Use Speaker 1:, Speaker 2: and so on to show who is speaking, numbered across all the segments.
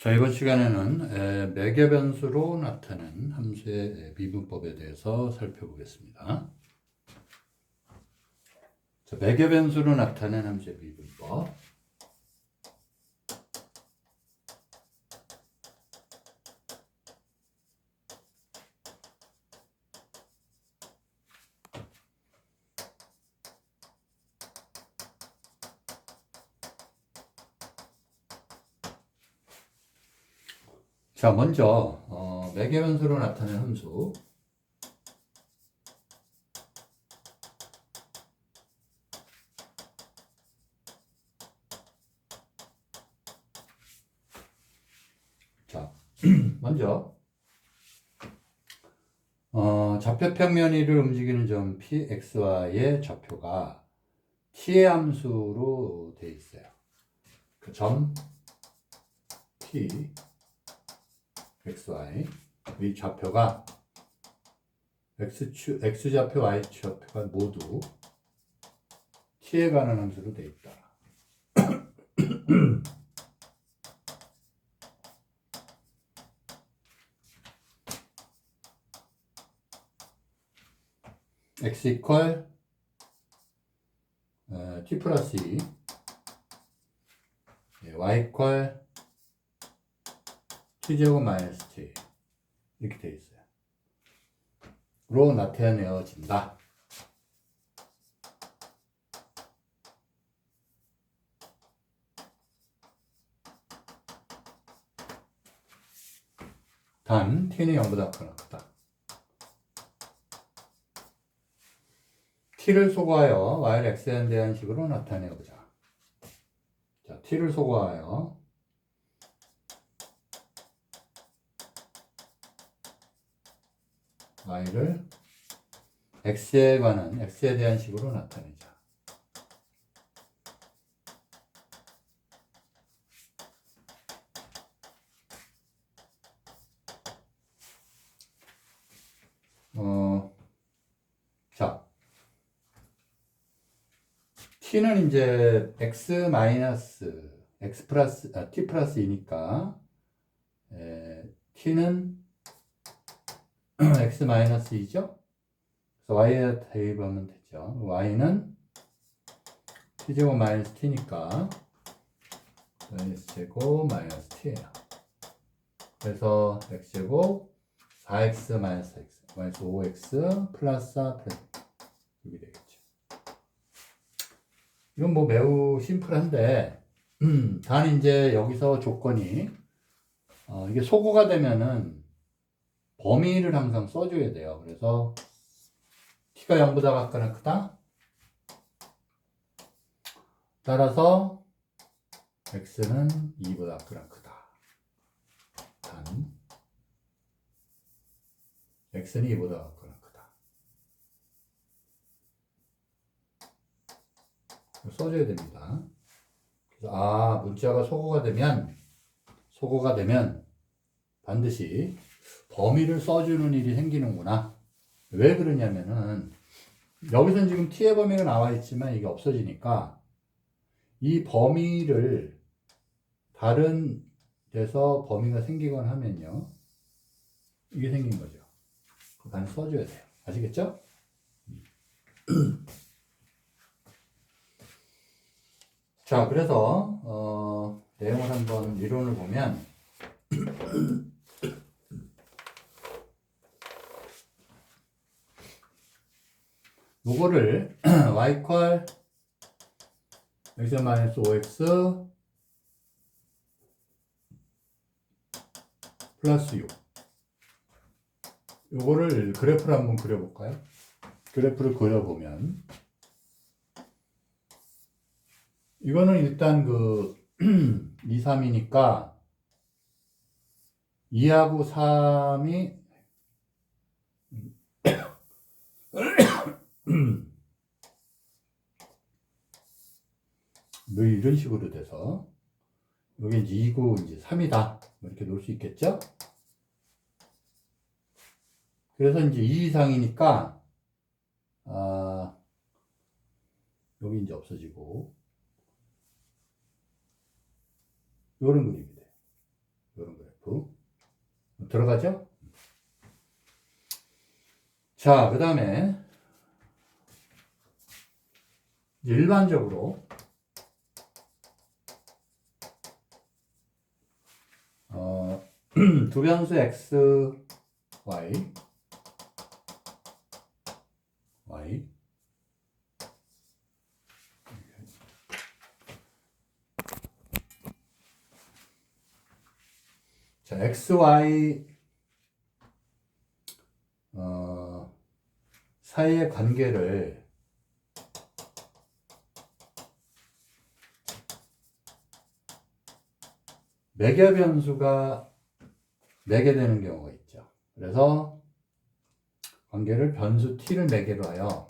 Speaker 1: 자, 이번 시간에는 매개 변수로 나타낸 함수의 미분법에 대해서 살펴보겠습니다. 자, 매개 변수로 나타낸 함수의 미분법. 자, 먼저 매개 변수로 나타낸 함수. 자, 먼저 좌표 평면이를 움직이는 점 p, x, y의 좌표가 t의 함수로 되어 있어요. 그 점 p, x, y 이 좌표가 x좌표, y좌표가 모두 t에 관한 함수로 되어 있다. x 이퀄 t 플러스 2, y 이퀄 t제곱 마이너스 t 이렇게 되어 있어요. 로 나타내어진다. 단 t는 0보다 크다. t를 소거하여 y를 x에 대한 식으로 나타내보자. 자, t를 소거하여 y를 x에 대한 식으로 나타내자. 자, t는 이제 t 플러스 2니까 t는 x 마이너스 2죠? 그래서 y에 대입하면 되죠. y는 t제곱 마이너스 t니까 마이너스 제곱 마이너스 t예요. 그래서 x제곱 4x 마이너스 x 마이너스 5x 플러스 4 플러스 이렇게 되겠죠. 이건 뭐 매우 심플한데 단 이제 여기서 조건이 이게 소거가 되면은 범위를 항상 써줘야 돼요. 그래서 t가 0보다 같거나 크다. 따라서 x는 2보다 같거나 크다. 단 x는 2보다 같거나 크다. 써줘야 됩니다. 그래서 문자가 소거가 되면 반드시 범위를 써주는 일이 생기는구나. 왜 그러냐면은 여기서는 지금 t의 범위가 나와 있지만 이게 없어지니까 이 범위를 다른 데서 범위가 생기거나 하면요, 이게 생긴 거죠. 그거 써줘야 돼요. 아시겠죠? 자, 그래서 내용을 한번 이론을 보면 요거를 y 이퀄 x-5x 플러스 6 요거를 그래프를 한번 그려볼까요? 그래프를 그려보면 이거는 일단 2, 3이니까 2하고 3이 뭐 이런 식으로 돼서 여기 이제 2고 이제 3이다 이렇게 놓을 수 있겠죠? 그래서 이제 2 이상이니까 여기 이제 없어지고 요런 그림이 돼요. 들어가죠? 자, 그 다음에 일반적으로 두 변수 x, y, 자, x, y 사이의 관계를 매개 변수가 매게 되는 경우가 있죠. 그래서 관계를 변수 t를 매개로 하여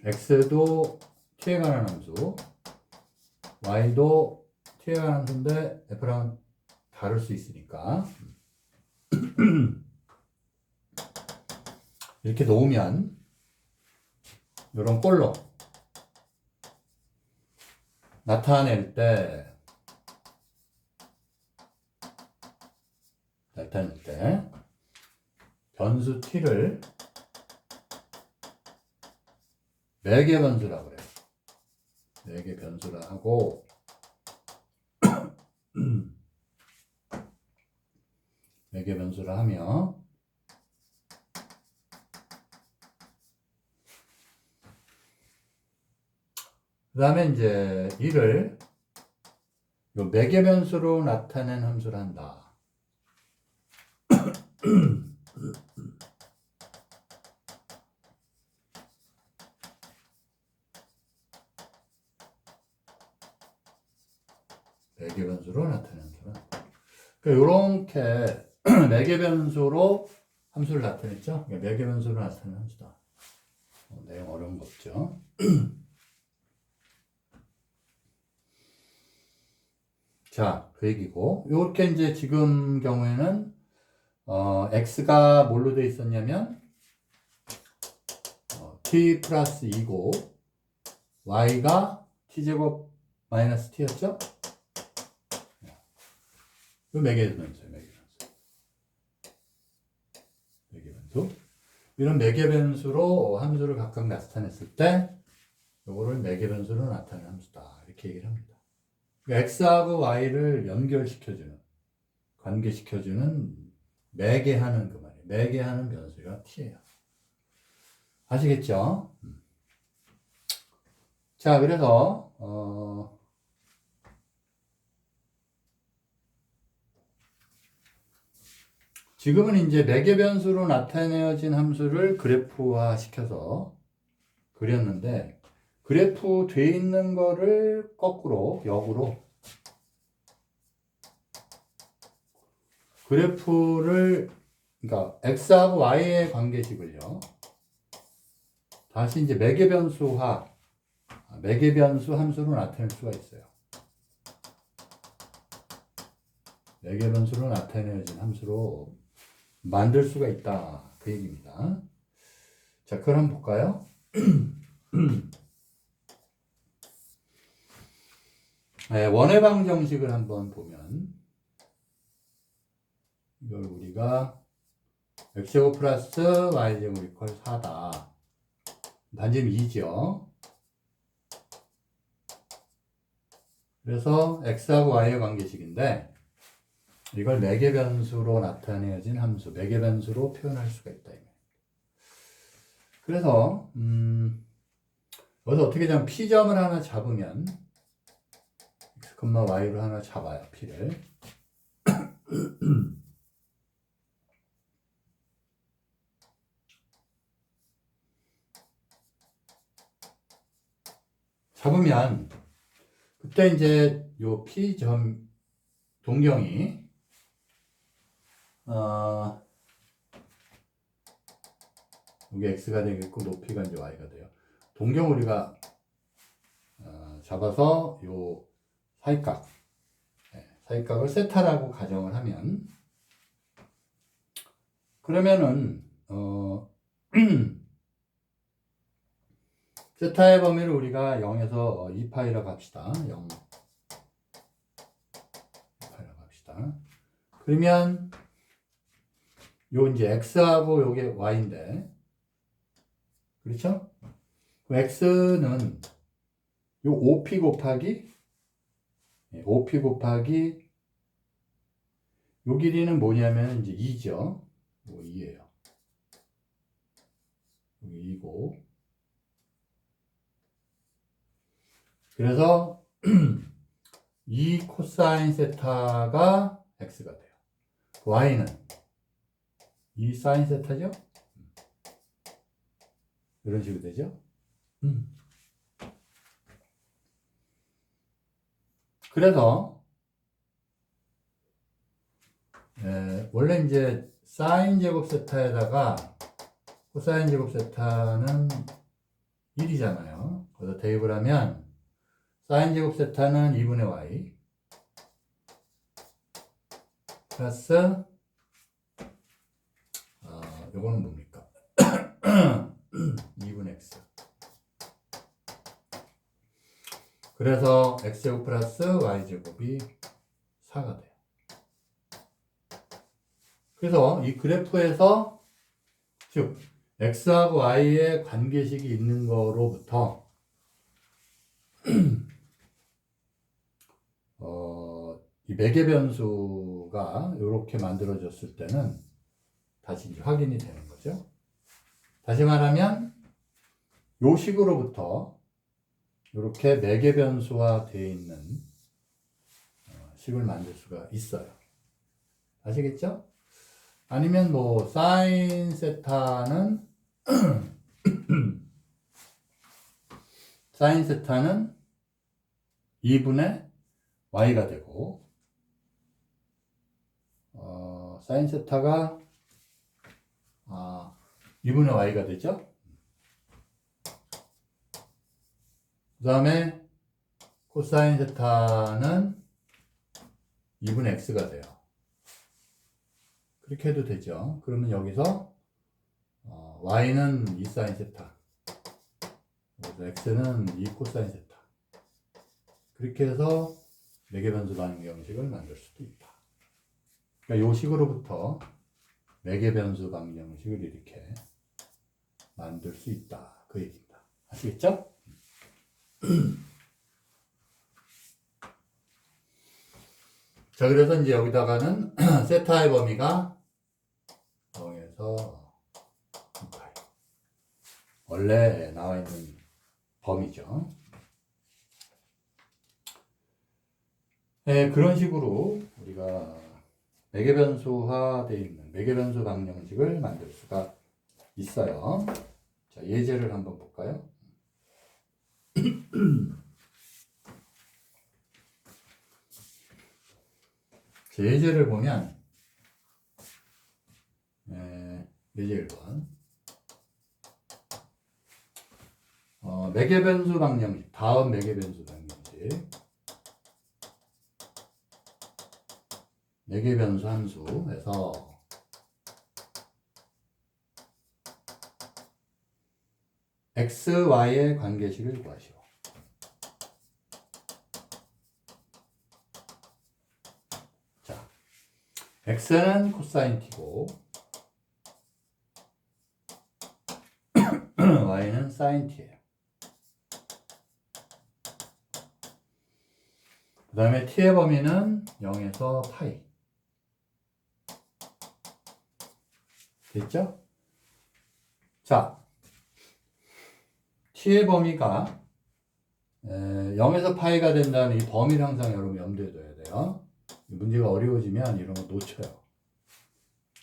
Speaker 1: x도 t에 관한 함수, y도 t에 관한 함수인데 f랑 다를 수 있으니까 이렇게 놓으면 이런 꼴로 나타낼 때 변수 t를 매개 변수라고 그래요. 매개 변수라 하고 매개 변수라 하며 그 다음에 이제 이를 요 매개 변수로 나타낸 함수를 한다. 매개 변수로 나타낸 함수를 한다. 이렇게 매개 변수로 함수를 나타냈죠. 매개 변수로 나타낸 함수다. 내용 어려운 거 없죠. 자, 그 얘기고, 요렇게 이제 지금 경우에는, x가 뭘로 되어 있었냐면, t 플러스 2고, y가 t제곱 마이너스 t였죠? 요 매개 변수예요, 매개 변수. 매개 변수. 이런 매개 변수로 함수를 각각 나타냈을 때, 요거를 매개 변수로 나타내는 함수다. 이렇게 얘기를 합니다. x하고 y를 연결시켜주는, 관계시켜주는, 매개하는 그 말이에요. 매개하는 변수가 t예요. 아시겠죠? 자, 그래서, 지금은 이제 매개 변수로 나타내어진 함수를 그래프화 시켜서 그렸는데, 그래프 돼 있는 거를 거꾸로, 역으로, 그래프를, 그러니까 x하고 y의 관계식을요, 다시 이제 매개 변수 함수로 나타낼 수가 있어요. 매개 변수로 나타내어진 함수로 만들 수가 있다. 그 얘기입니다. 자, 그걸 한번 볼까요? 네, 원해방 정식을 한번 보면, 이걸 우리가 x제곱 플러스 y제곱 이퀄 4다. 반지름 2죠. 그래서 x하고 y의 관계식인데, 이걸 매개 변수로 나타내어진 함수, 매개 변수로 표현할 수가 있다. 그래서 여기서 어떻게 좀 p점을 하나 잡으면 x, y로 하나 잡아요. p를. 잡으면 그때 이제 요 p점 동경이 여기 x가 되겠고 높이가 이제 y가 돼요. 동경 우리가 잡아서 요 사이각, 사이각을 세타라고 가정을 하면, 그러면은 세타의 범위를 우리가 0에서 2파이라고 합시다. 0 2파이라고 합시다. 그러면 요 이제 x하고 요게 y인데, 그렇죠? x는 요 5p 곱하기 5p 곱하기 요 길이는 뭐냐면 이제 2죠. 2예요. 여기 2고. 그래서 2 코사인 세타가 x가 돼요. y는 2 사인 세타죠? 이런 식으로 되죠? 그래서 원래 이제 사인 제곱 세타에다가 코사인 제곱 세타는 1이잖아요. 그래서 대입을 하면 사인 제곱 세타는 2분의 y 플러스 요거는 뭡니까? 2분의 x. 그래서 x제곱 플러스 y제곱이 4가 돼요. 그래서 이 그래프에서 즉 x하고 y의 관계식이 있는 거로부터 이 매개 변수가 이렇게 만들어졌을 때는 다시 이제 확인이 되는 거죠. 다시 말하면 요 식으로부터 이렇게 매개 변수화 되어 있는 식을 만들 수가 있어요. 아시겠죠? 아니면 뭐 사인 세타는 사인 세타는 2분의 y가 되고 사인 세타가 2분의 y가 되죠. 그 다음에 코사인 세타는 2분의 x가 돼요. 그렇게 해도 되죠. 그러면 여기서 y는 2 사인 세타, x는 2 코사인 세타. 그렇게 해서 매개변수 방정식을 만들 수도 있다. 그러니까 이 식으로부터 매개변수 방정식을 이렇게 만들 수 있다. 그 얘기입니다. 아시겠죠? 자, 그래서 이제 여기다가는 세타의 범위가 0에서 2파이. 원래 나와 있는 범위죠. 네, 그런 식으로 우리가 매개변수화되어 있는 매개변수 방정식을 만들 수가 있어요. 자, 예제를 한번 볼까요? 예제를 보면 예제 1번 매개변수 방정식, 다음 매개변수 방정식, 매개변수 함수에서 x, y의 관계식을 구하시오. 자, x는 코사인 t고 y는 사인 t예요. 그 다음에 t의 범위는 0에서 파이. 됐죠? 자, t의 범위가 0에서 파이가 된다는 이 범위를 항상 여러분 염두에 둬야 돼요. 문제가 어려워지면 이런 거 놓쳐요.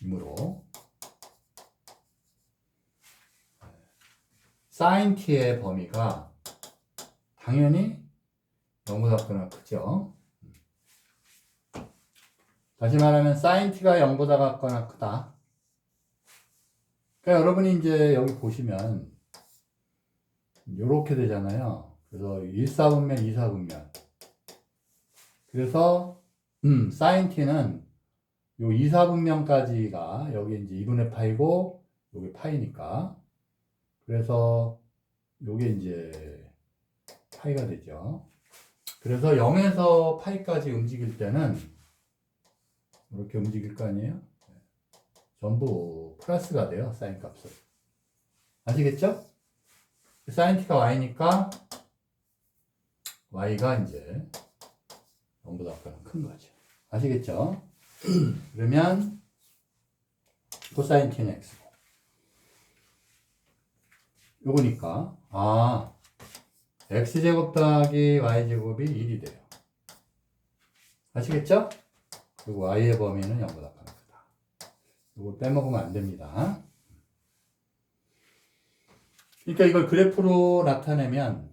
Speaker 1: 이므로 sin t의 범위가 당연히 0보다 크거나 크죠. 다시 말하면 sin t가 0보다 같거나 크다. 그러니까 여러분이 이제 여기 보시면 이렇게 되잖아요. 그래서 1사분면, 2사분면. 그래서 sin t는 요 2사분면까지가 여기 이제 2분의 파이고 여기 파이니까. 그래서 요게 이제 파이가 되죠. 그래서 0에서 파이까지 움직일 때는 이렇게 움직일 거 아니에요? 전부 플러스가 돼요. 사인 값은. 아시겠죠? 사인 t가 y니까 y가 이제 0보다 큰 거죠. 아시겠죠? 그러면 코사인 t는 x고 요거니까 x제곱 더하기 y제곱이 1이 돼요. 아시겠죠? 그리고 y의 범위는 0보다 크다. 이걸 빼먹으면 안 됩니다. 그러니까 이걸 그래프로 나타내면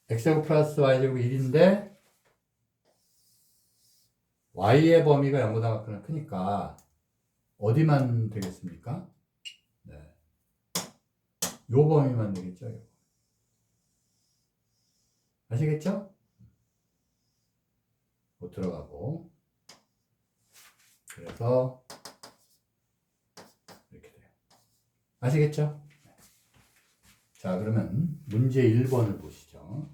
Speaker 1: x제곱 플러스 y제곱이 1인데 y의 범위가 0보다 크니까 어디만 되겠습니까? 네. 요 범위만 되겠죠. 요거. 아시겠죠? 못 들어가고 그래서 이렇게 돼요. 아시겠죠? 자, 그러면 문제 1번을 보시죠.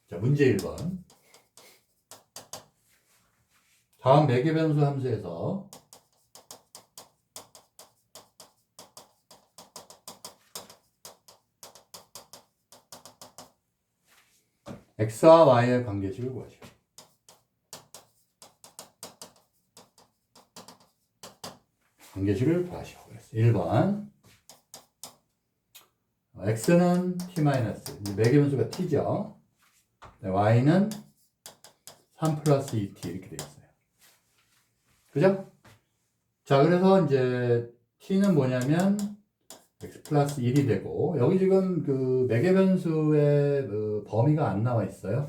Speaker 1: 자, 문제 1번. 다음 매개변수 함수에서 x와 y의 관계식을 구하시오. 관계식을 구하시오. 1번. x는 t-, 매개변수가 t죠. y는 3 플러스 2t 이렇게 되어 있어요. 그죠? 자, 그래서 이제 t는 뭐냐면 x 플러스 1이 되고, 여기 지금 그 매개변수의 그 범위가 안 나와 있어요.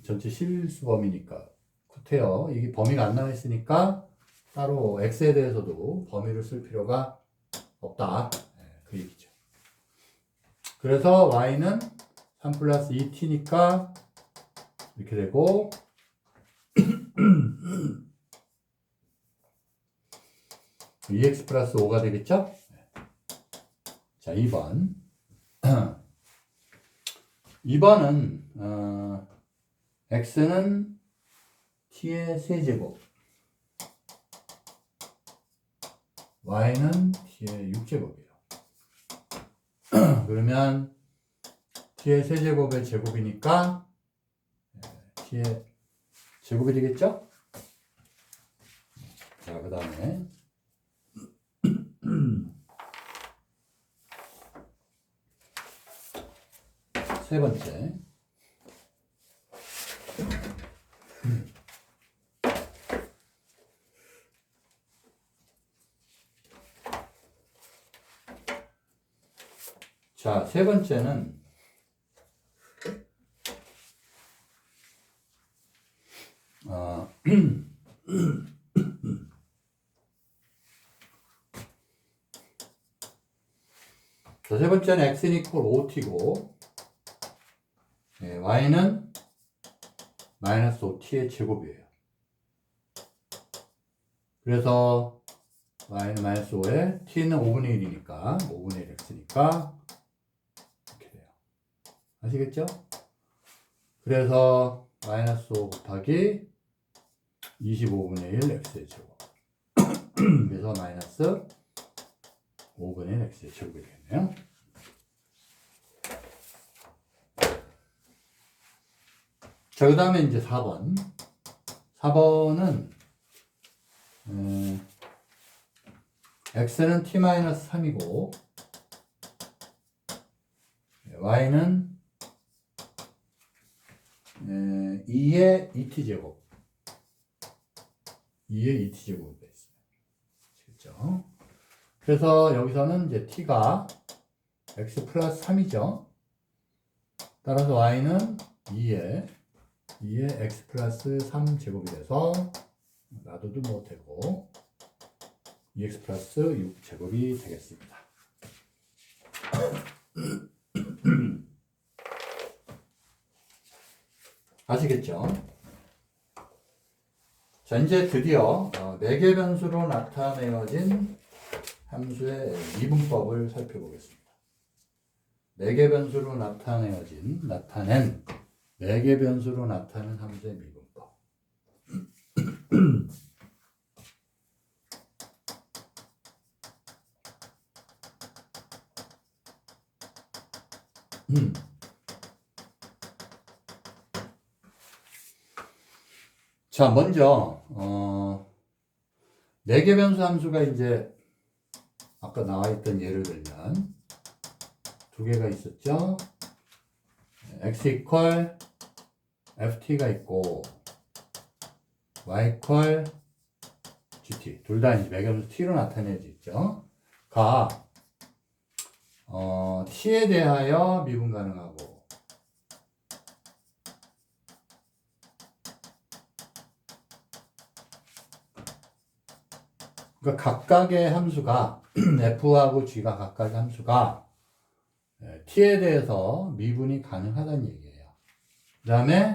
Speaker 1: 전체 실수 범위니까. 구태여. 이게 범위가 안 나와 있으니까 따로 x에 대해서도 범위를 쓸 필요가 없다. 네, 그 얘기죠. 그래서 y는 3 플러스 2t니까 이렇게 되고, 2x 플러스 5가 되겠죠? 자, 2번. 2번은, x는 t의 세제곱, y는 t의 6제곱이에요. 그러면 t의 세제곱의 제곱이니까 t의 제곱이 되겠죠? 자, 그 다음에 세 번째. 자, 세 번째는 자, 세 번째는 x는 이퀄 5t고 y는 마이너스 5t의 제곱이에요. 그래서 y는 마이너스 5에 t는 5분의 1이니까 5분의 1 x니까 이렇게 돼요. 아시겠죠? 그래서 마이너스 5 곱하기 25분의 1 x의 제곱. 그래서 마이너스 5분의 1 x의 제곱이 되겠네요. 자, 그 다음에 이제 4번. 4번은 x는 t-3이고 y는 2의 2t제곱 2의 2t제곱이 있어요. 아시겠죠? 그래서 여기서는 이제 t가 x 플러스 3이죠. 따라서 y는 2의 x 플러스 3제곱이 돼서 놔둬도 못 되고 2x 플러스 6제곱이 되겠습니다. 아시겠죠? 자, 이제 드디어 4개 변수로 나타내어진 함수의 미분법을 살펴보겠습니다. 4개 변수로 나타낸 4개 변수로 나타낸 함수의 미분법. 자, 먼저 4개 변수 함수가 이제 아까 나와 있던 예를 들면 2개가 있었죠. x equal ft가 있고 y equal gt, 둘 다 이제 매개변수 t로 나타내져 가 t에 대하여 미분 가능하고 그러니까 각각의 함수가 f하고 g가 각각의 함수가 t에 대해서 미분이 가능하다는 얘기예요. 그 다음에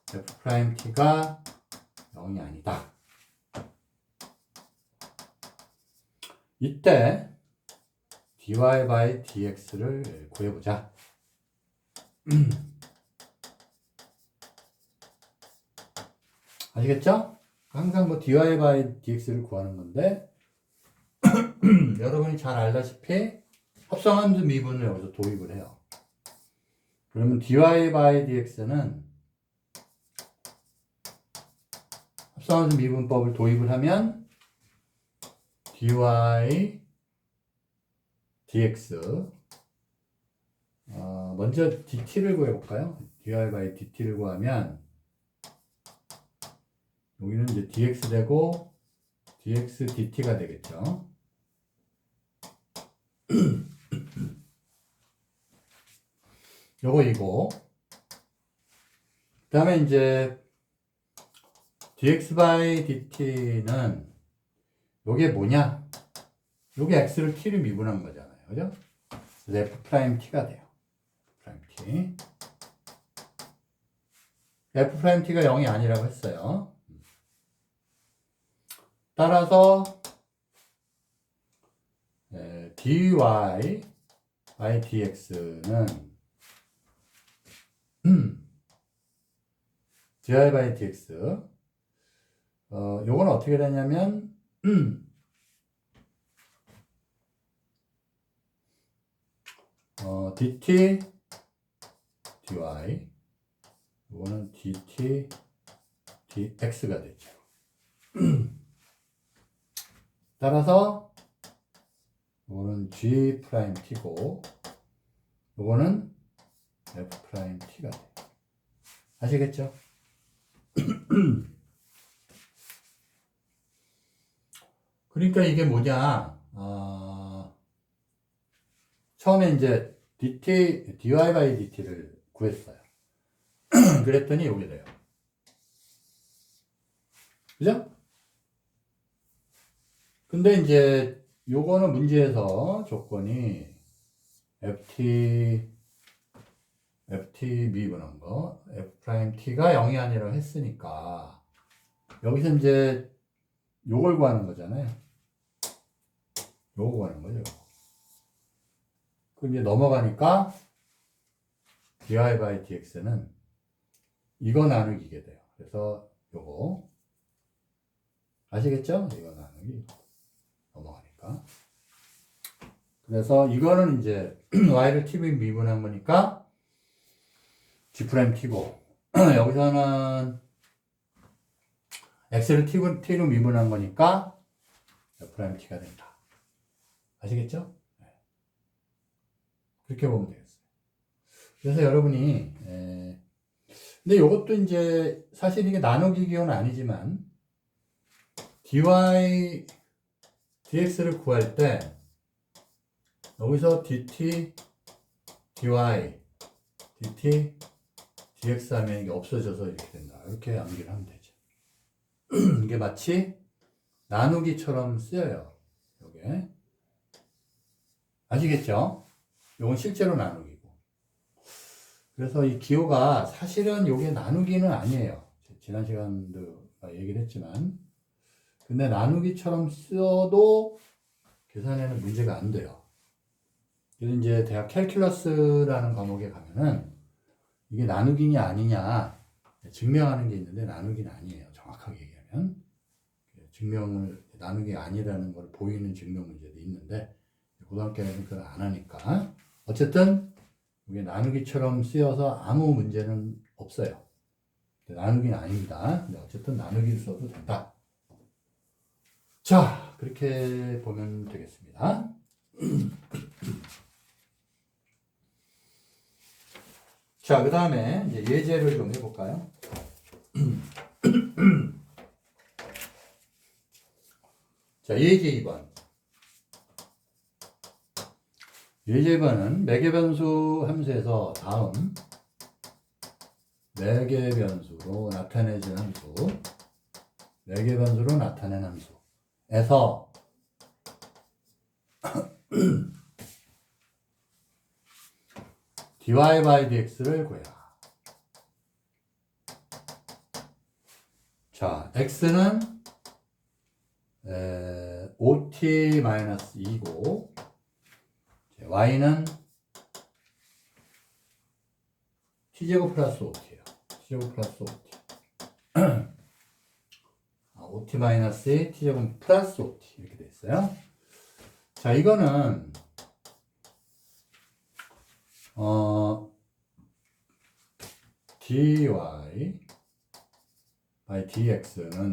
Speaker 1: f't가 0이 아니다. 이때 dy by dx를 구해보자. 아시겠죠? 항상 뭐 dy by dx를 구하는 건데 여러분이 잘 알다시피 합성함수 미분을 여기서 도입을 해요. 그러면 dy by dx는 합성함수 미분법을 도입을 하면 dy dx 먼저 dt를 구해볼까요? dy by dt를 구하면 여기는 이제 dx 되고 dx dt가 되겠죠. 요거 이거 그 다음에 이제 dx by dt는 요게 뭐냐? 요게 x를 t를 미분한 거잖아요. 그죠? 그래서 f't가 돼요. f't. f't가 0이 아니라고 했어요. 따라서 dy by dx는 dy by dx 요건 어떻게 되냐면 dt dy 요거는 dt dx가 되죠. 따라서 요거는 g't고 요거는 f't가 돼요. 아시겠죠? 그러니까 이게 뭐냐? 처음에 이제 dy by dt를 구했어요. 그랬더니 요게 돼요. 그죠? 근데 이제 요거는 문제에서 조건이 ft 미분한 거 f't가 0이 아니라 했으니까 여기서 이제 요걸 구하는 거잖아요. 요거 구하는 거죠. 그럼 이제 넘어가니까 dy by dx는 이거 나누기게 돼요. 그래서 요거 아시겠죠? 이거 나누기 넘어가니까. 그래서 이거는 이제 y를 t로 미분한 거니까 g't고 여기서는 x를 t로 미분한 거니까 f't가 된다. 아시겠죠? 네. 그렇게 보면 되겠어요. 그래서 여러분이 근데 이것도 이제 사실 이게 나누기 기호는 아니지만 dy dx를 구할 때 여기서 dt dy dt dx 하면 이게 없어져서 이렇게 된다. 이렇게 암기를 하면 되죠. 이게 마치 나누기처럼 쓰여요. 요게 아시겠죠? 요건 실제로 나누기고. 그래서 이 기호가 사실은 요게 나누기는 아니에요. 지난 시간도 얘기를 했지만. 근데 나누기처럼 써도 계산에는 문제가 안 돼요. 그래서 이제 대학 캘큘러스라는 과목에 가면은 이게 나누기냐 아니냐 증명하는 게 있는데 나누기는 아니에요. 정확하게 얘기하면. 증명을 나누기가 아니라는 걸 보이는 증명 문제도 있는데 고등학교에는 그걸 안 하니까 어쨌든 이게 나누기처럼 쓰여서 아무 문제는 없어요. 나누기는 아닙니다. 근데 어쨌든 나누기를 써도 된다. 자, 그렇게 보면 되겠습니다. 자, 그 다음에 이제 예제를 좀 해볼까요? 자, 예제 2번. 예제 2번은 매개변수 함수에서 다음 매개변수로 나타내진 함수, 매개변수로 나타낸 함수에서 dy by dx를 구해라. 자, x는 5t-2고 y는 t제곱 플러스 5t예요. t제곱 플러스 5t. 5t-2 t제곱 플러스 5t 이렇게 돼 있어요. 자, 이거는 dy by dx는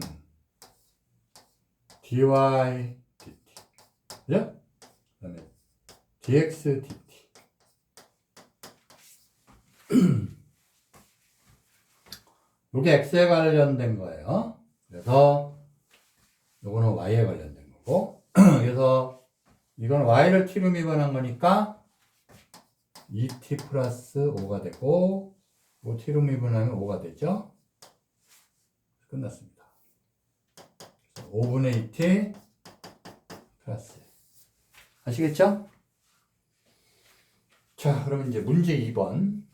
Speaker 1: dy dt. 그죠? 그 다음에 dx dt. 이게 x에 관련된 거예요. 그래서 요거는 y에 관련된 거고. 그래서 이건 y를 t로 미분한 거니까 2t 플러스 5가 되고, 뭐 t로 미분하면 5가 되죠. 끝났습니다. 5분의 2t 플러스. 아시겠죠? 자, 그럼 이제 문제 2번.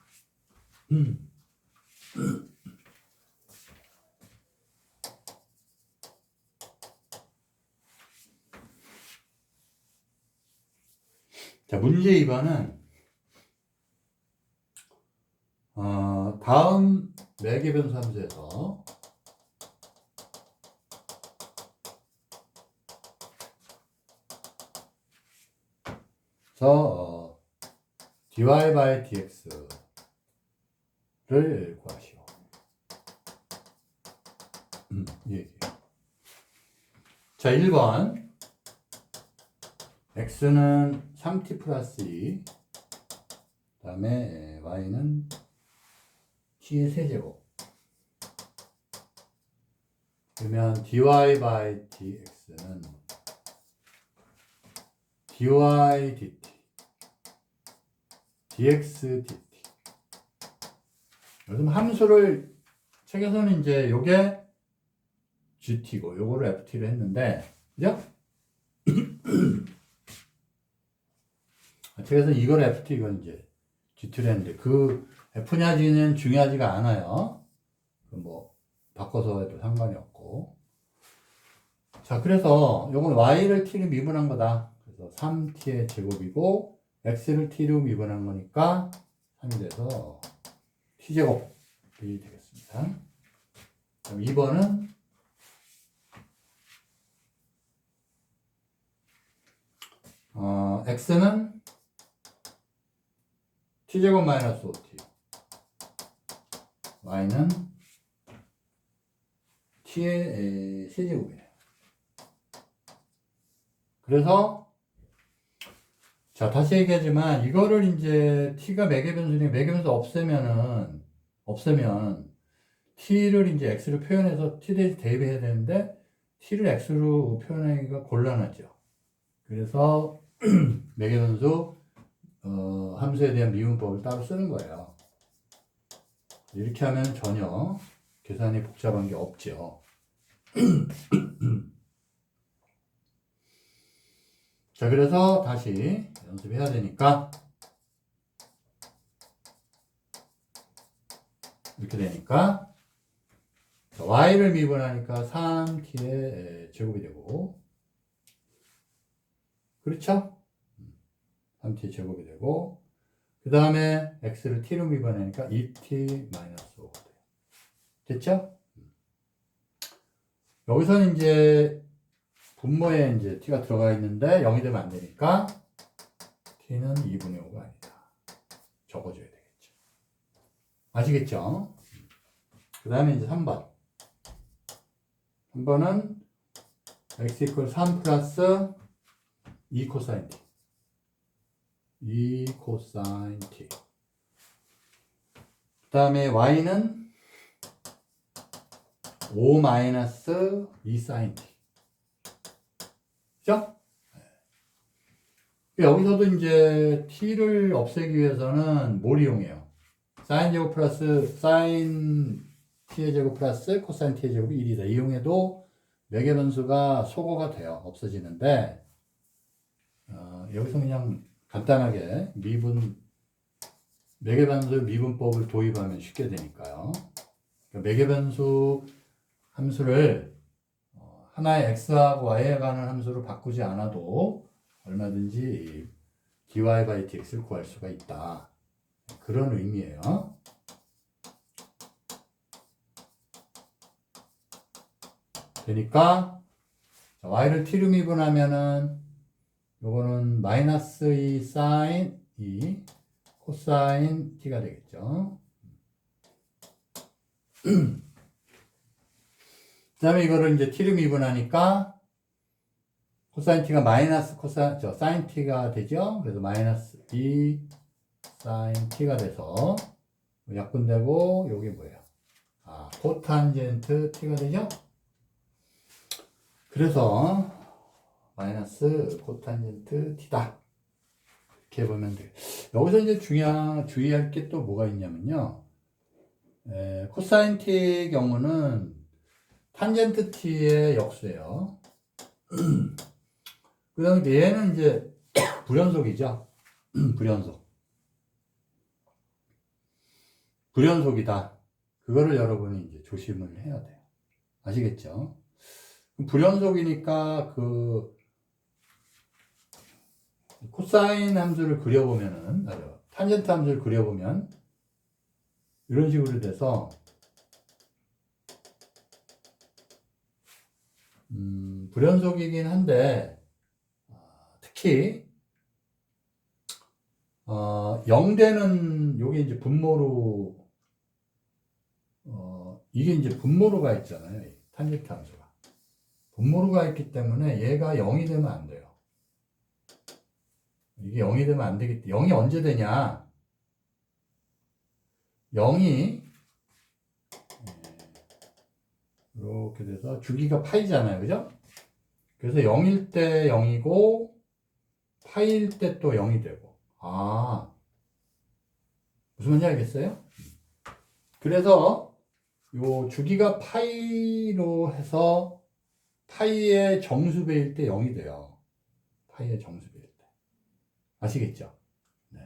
Speaker 1: 자, 문제 2번은 다음 매개변수 함수에서 dy by dx를 구하시오. 얘기해요. 자, 1번 x는 3t 플러스 2, 그 다음에 y는 t의 세제곱. 그러면 dy by dx는 dy dt, dx dt. 요즘 함수를 책에서는 이제 요게 gt고 요거를 ft로 했는데, 그죠? 책에서 이걸 ft, 이건 이제 gt로 했는데, 그 f냐 g는 중요하지가 않아요. 뭐 바꿔서 해도 상관이 없고. 자, 그래서 요건 y를 t로 미분한 거다. 그래서 3t의 제곱이고 x를 t로 미분한 거니까 3이 돼서 t제곱이 되겠습니다. 그럼 2번은 x는 t제곱 마이너스 5t, y는 t의 세제곱이에요. 그래서 자, 다시 얘기하지만 이거를 이제 t가 매개변수니 매개변수 없애면 t를 이제 x로 표현해서 t 대신 대입해야 되는데 t를 x로 표현하기가 곤란하죠. 그래서 매개변수 함수에 대한 미분법을 따로 쓰는 거예요. 이렇게 하면 전혀 계산이 복잡한 게 없죠. 자, 그래서 다시 연습해야 되니까 이렇게 되니까 y를 미분하니까 3t의 제곱이 되고, 그렇죠? 3t 제곱이 되고, 그 다음에 x를 t로 미분하니까 2t-5가 돼요. 됐죠? 여기서는 이제 분모에 이제 t가 들어가 있는데 0이 되면 안 되니까 t는 2분의 5가 아니다. 적어줘야 되겠죠. 아시겠죠? 그 다음에 이제 3번. 3번은 x 이퀄 3 플러스 2 코사인 t. 2 코사인 t. 그 다음에 y는 5 마이너스 2 사인 t. 그죠? 여기서도 이제 t를 없애기 위해서는 뭘 이용해요? 사인 제곱 플러스 사인 t의 제곱 플러스 코사인 t의 제곱이 1이다. 이용해도 매개변수가 소거가 돼요. 없어지는데 여기서 그냥 간단하게 매개변수 미분법을 도입하면 쉽게 되니까요. 그러니까 매개변수 함수를 하나의 x하고 y에 관한 함수로 바꾸지 않아도 얼마든지 dy by dx를 구할 수가 있다. 그런 의미예요. 되니까 y를 t로 미분하면은 요거는 마이너스 2 사인 2 코사인 t가 되겠죠. 그 다음에 이거를 이제 t로 미분하니까 코사인 t가 마이너스 사인 t가 되죠. 그래서 마이너스 2 사인 t가 돼서 약분되고 요게 뭐예요? 코탄젠트 t가 되죠. 그래서 마이너스 코탄젠트 t다. 이렇게 보면 돼요. 여기서 이제 주의할 게 또 뭐가 있냐면요. 코사인 t의 경우는 탄젠트 t의 역수예요. 그 다음에 얘는 이제 불연속이죠. 불연속이다. 그거를 여러분이 이제 조심을 해야 돼요. 아시겠죠? 불연속이니까 코사인 함수를 그려보면은, 탄젠트 함수를 그려보면 이런 식으로 돼서 불연속이긴 한데 특히 0대는 요게 이제 분모로 이게 이제 분모로 가 있잖아요. 탄젠트 함수가 분모로 가 있기 때문에 얘가 0이 되면 안 돼요. 이게 0이 되면 안 되기 때문에 0이 언제 되냐? 0이 이렇게 돼서 주기가 파이잖아요. 그죠? 그래서 0일 때 0이고 파이일 때 또 0이 되고. 무슨 말인지 알겠어요? 그래서 요 주기가 파이로 해서 파이의 정수배일 때 0이 돼요. 파이의 정수배일 때. 아시겠죠? 네.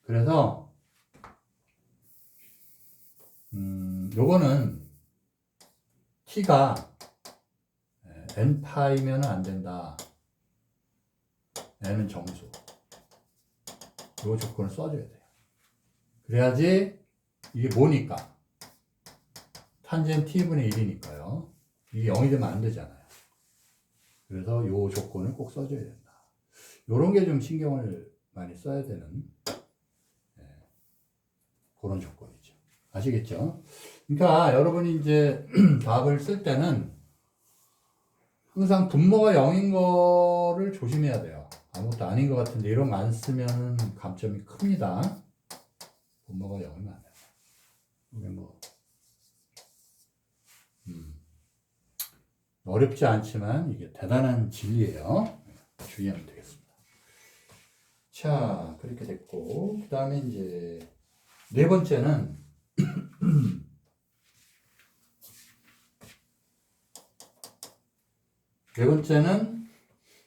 Speaker 1: 그래서 요거는 t가 n파이면 안 된다. n은 정수. 요 조건을 써줘야 돼요. 그래야지 이게 뭐니까? 탄젠 t분의 1이니까요. 이게 0이 되면 안 되잖아요. 그래서 요 조건을 꼭 써줘야 된다. 요런 게 좀 신경을 많이 써야 되는 그런 조건이죠. 아시겠죠? 그러니까 여러분이 이제 답을 쓸 때는 항상 분모가 0인 거를 조심해야 돼요. 아무것도 아닌 것 같은데 이런 거 안 쓰면 감점이 큽니다. 분모가 0이면 안 돼요. 이게 뭐 어렵지 않지만 이게 대단한 진리예요. 주의하면 되겠습니다. 자, 그렇게 됐고 그 다음에 이제 네 번째는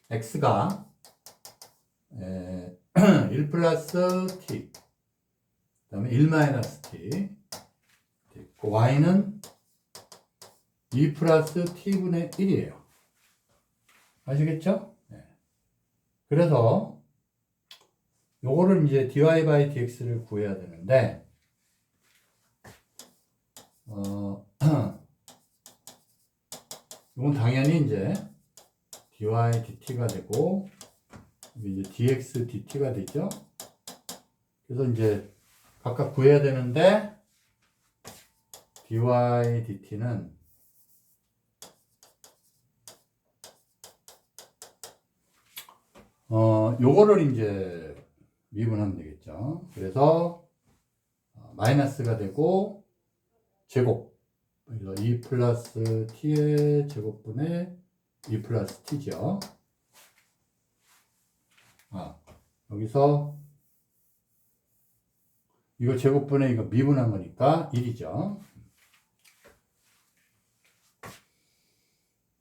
Speaker 1: x가 1 플러스 t, 그 다음에 1-t. 그 y는 2 플러스 t분의 1이에요. 아시겠죠? 네. 그래서 요거를 이제 dy by dx를 구해야 되는데 이건 당연히 이제 dy dt가 되고 이제 dx dt가 되죠. 그래서 이제 각각 구해야 되는데 dy dt는 요거를 이제 미분하면 되겠죠. 그래서 마이너스가 되고 제곱, 그래서 2 플러스 t의 제곱분의 2 플러스 t죠. 여기서 이거 제곱분의 이거 미분한 거니까 1이죠.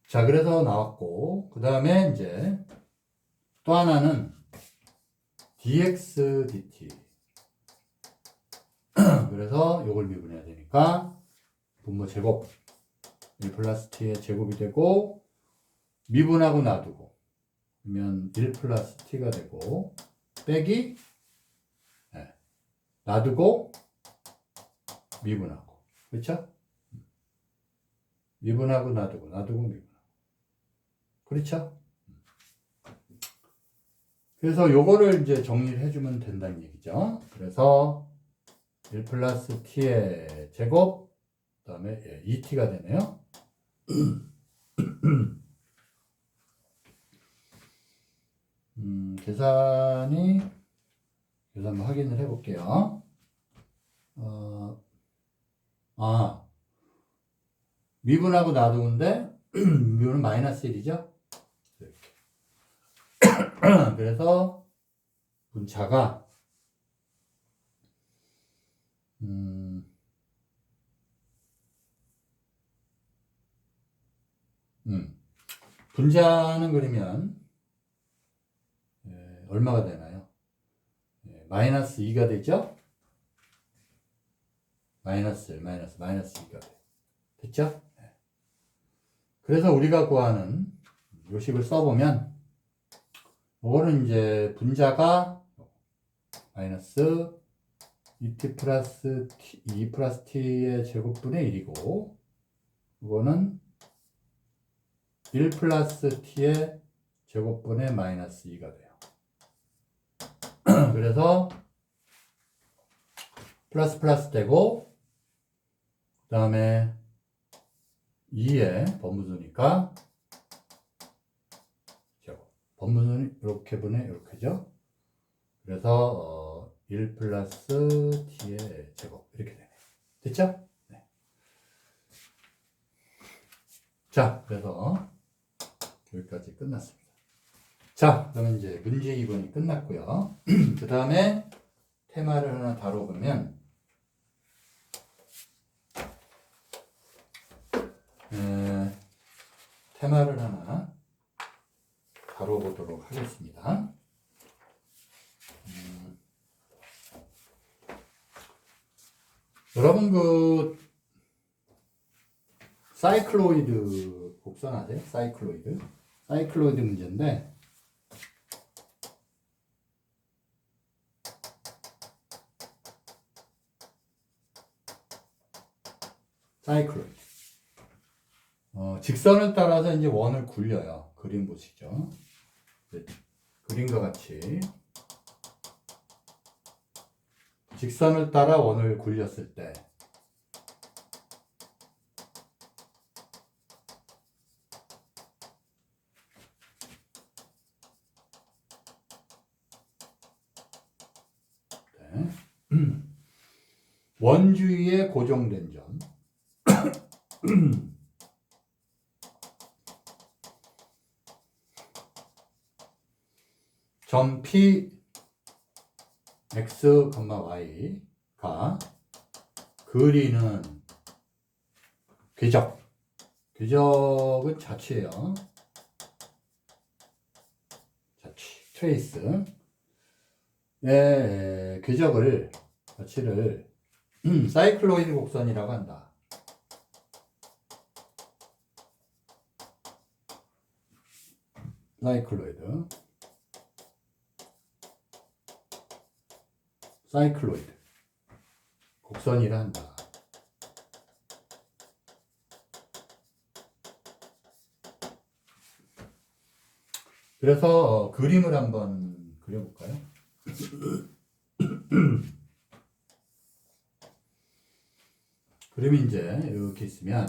Speaker 1: 자, 그래서 나왔고, 그 다음에 이제 또 하나는 dx dt. 그래서 요걸 미분해야 되니까 분모 제곱 1 플러스 t의 제곱이 되고 미분하고 놔두고 그러면 1 플러스 t가 되고 빼기 놔두고 미분하고, 그렇죠? 미분하고 놔두고 미분하고, 그렇죠? 그래서 요거를 이제 정리를 해주면 된다는 얘기죠. 그래서 1 플러스 t의 제곱, 그 다음에 2t가 되네요. 계산 한번 확인을 해볼게요. 미분하고 놔두는데 미분은 마이너스 1이죠. 그래서 분차가 분자는 그러면 얼마가 되나요? 마이너스 2가 되죠? 마이너스 2가 돼. 됐죠? 그래서 우리가 구하는 요식을 써보면 이거는 이제 분자가 마이너스 2t 플러스 2 플러스 t의 제곱분의 1이고 이거는 1 플러스 t의 제곱분의 마이너스 2가 돼요. 그래서 플러스 되고 그 다음에 2의 범분수니까 범분수는 이렇게 분의 이렇게죠. 그래서 1 플러스 t의 제곱 이렇게 되네요. 됐죠? 네. 자, 그래서 여기까지 끝났습니다. 자, 그러면 이제 문제 2번이 끝났고요. 그 다음에 테마를 하나 다뤄보면 테마를 하나 다뤄보도록 하겠습니다. 여러분 그 사이클로이드 곡선 아세요? 사이클로이드 문제인데 사이클로이드 직선을 따라서 이제 원을 굴려요. 그림 보시죠. 그림과 같이 직선을 따라 원을 굴렸을 때 원주위에 고정된 점 점 P x, y가 그리는 궤적은 자취예요. 자취, 트레이스. 궤적을 자치를 사이클로이드 곡선이라고 한다. 사이클로이드 곡선이라 한다. 그래서 그림을 한번 그려볼까요? 그림이 이제 이렇게 있으면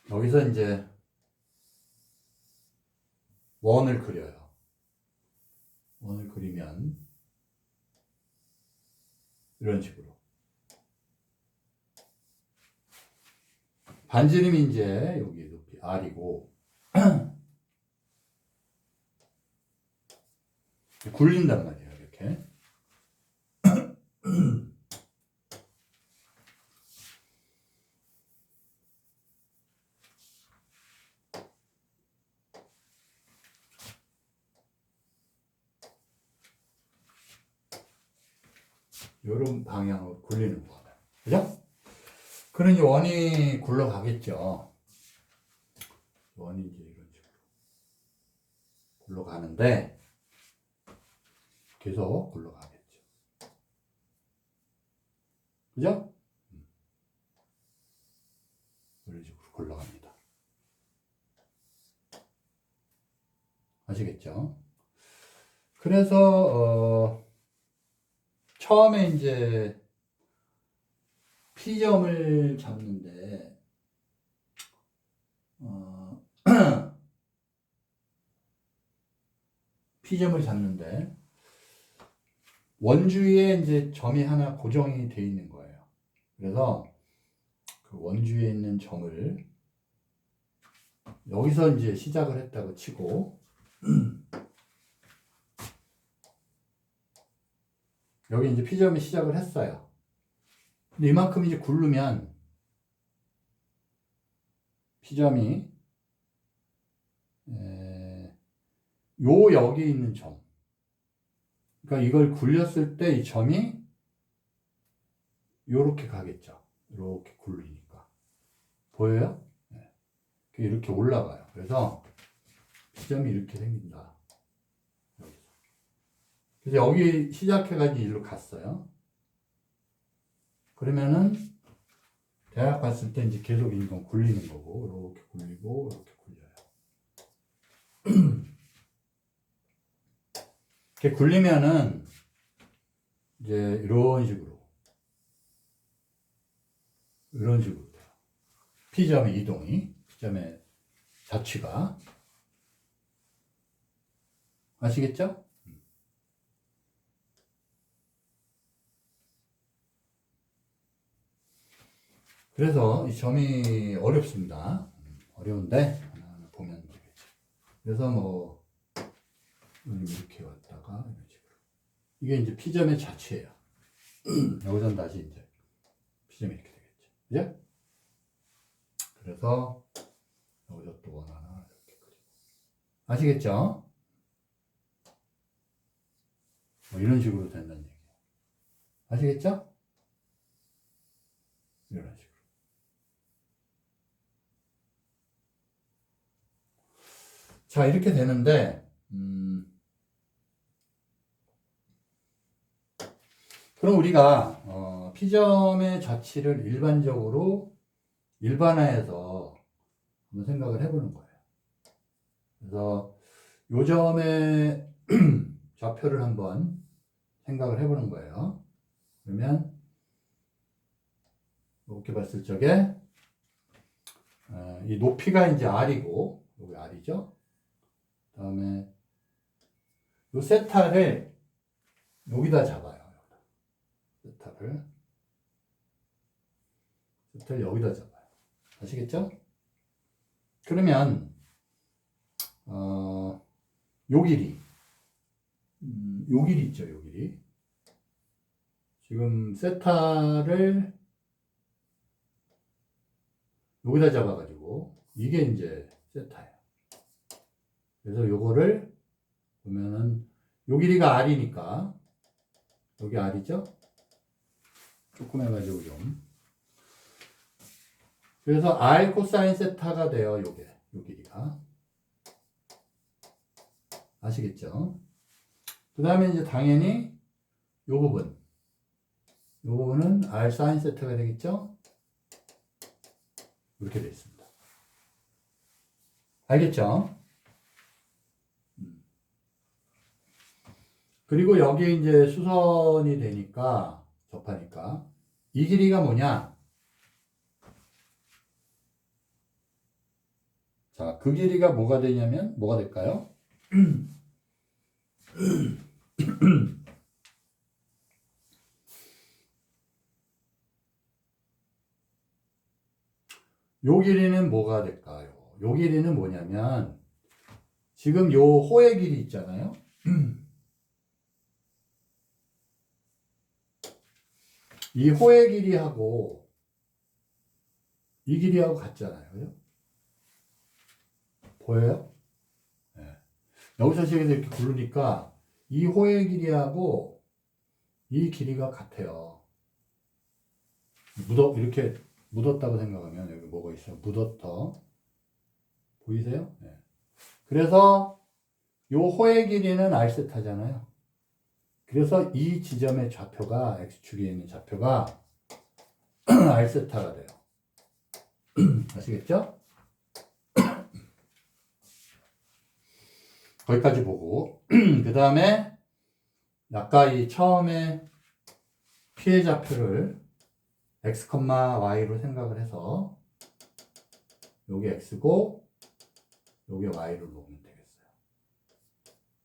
Speaker 1: 여기서 이제 원을 그려요. 원을 그리면 이런 식으로 반지름이 이제 여기 높이 R이고 굴린단 말이에요. 이렇게 이런 방향으로 굴리는 거예요. 그죠? 그러니 원이 굴러가겠죠. 원이 이제 이런 식으로 굴러가는데 계속 굴러가겠죠. 그죠? 이런 식으로 굴러갑니다. 아시겠죠? 그래서 처음에 이제 P점을 잡는데 P점을 잡는데 원주위에 이제 점이 하나 고정이 되어 있는 거예요. 그래서 그 원주위에 있는 점을 여기서 이제 시작을 했다고 치고 여기 이제 P점이 시작을 했어요. 근데 이만큼 이제 굴르면 P점이 요 여기 있는 점, 그러니까 이걸 굴렸을 때 이 점이 요렇게 가겠죠. 이렇게 굴리니까 보여요? 네. 이렇게 올라가요. 그래서 P점이 이렇게 생긴다. 여기서. 그래서 여기 시작해가지고 일로 갔어요. 그러면은 대학 갔을 때 이제 계속 이건 굴리는 거고, 이렇게 굴리고 이렇게 굴려요. 이렇게 굴리면은 이제 이런 식으로 돼요. P점의 이동이, P점의 자취가. 아시겠죠? 그래서 이 점이 어렵습니다. 어려운데 하나하나 보면 되겠죠. 그래서 뭐 이렇게 왔다가 이런 식으로. 이게 이제 P점의 자취예요. 여기선 다시 이제 P점이 이렇게 되겠죠. 그죠? 그래서 여기서 또 원 하나 이렇게 그리고. 아시겠죠? 뭐 이런 식으로 된다는 얘기예요. 아시겠죠? 이런 식으로. 자, 이렇게 되는데 그럼 우리가 P점의 자취를 일반화해서 한번 생각을 해보는 거예요. 그래서 요 점의 좌표를 한번 생각을 해보는 거예요. 그러면 이렇게 봤을 적에 이 높이가 이제 R이고 여기 R이죠. 그 다음에 요 세타를 여기다 잡아요. 세타를 여기다 잡아요. 아시겠죠? 그러면 요 길이 있죠. 요 길이 지금 세타를 여기다 잡아가지고 이게 이제 세타예요. 그래서 요거를 보면은 요 길이가 R이니까 여기 R이죠? 조금 해가지고 좀. 그래서 R 코사인 세타가 돼요, 요게. 요 길이가. 아시겠죠? 그 다음에 이제 당연히 요 부분. 요 부분은 R 사인 세타가 되겠죠? 이렇게 되어 있습니다. 알겠죠? 그리고 여기 이제 수선이 되니까, 접하니까, 이 길이가 뭐냐? 자, 그 길이가 뭐가 되냐면, 뭐가 될까요? 요 길이는 뭐가 될까요? 요 길이는 뭐냐면, 지금 요 호의 길이 있잖아요? 이 호의 길이하고, 이 길이하고 같잖아요. 그죠? 보여요? 네. 여기서 지금 이렇게 굴르니까, 이 호의 길이하고 이 길이가 같아요. 이렇게 묻었다고 생각하면 여기 뭐가 있어요? 묻었더. 보이세요? 네. 그래서 요 호의 길이는 R세타잖아요. 그래서 이 지점의 좌표가, X축에 있는 좌표가 R세타가 돼요. 아시겠죠? 거기까지 보고 그 다음에 아까 이 처음에 피해 좌표를 x, y로 생각을 해서 요게 x고 요게 y로 놓으면 되겠어요.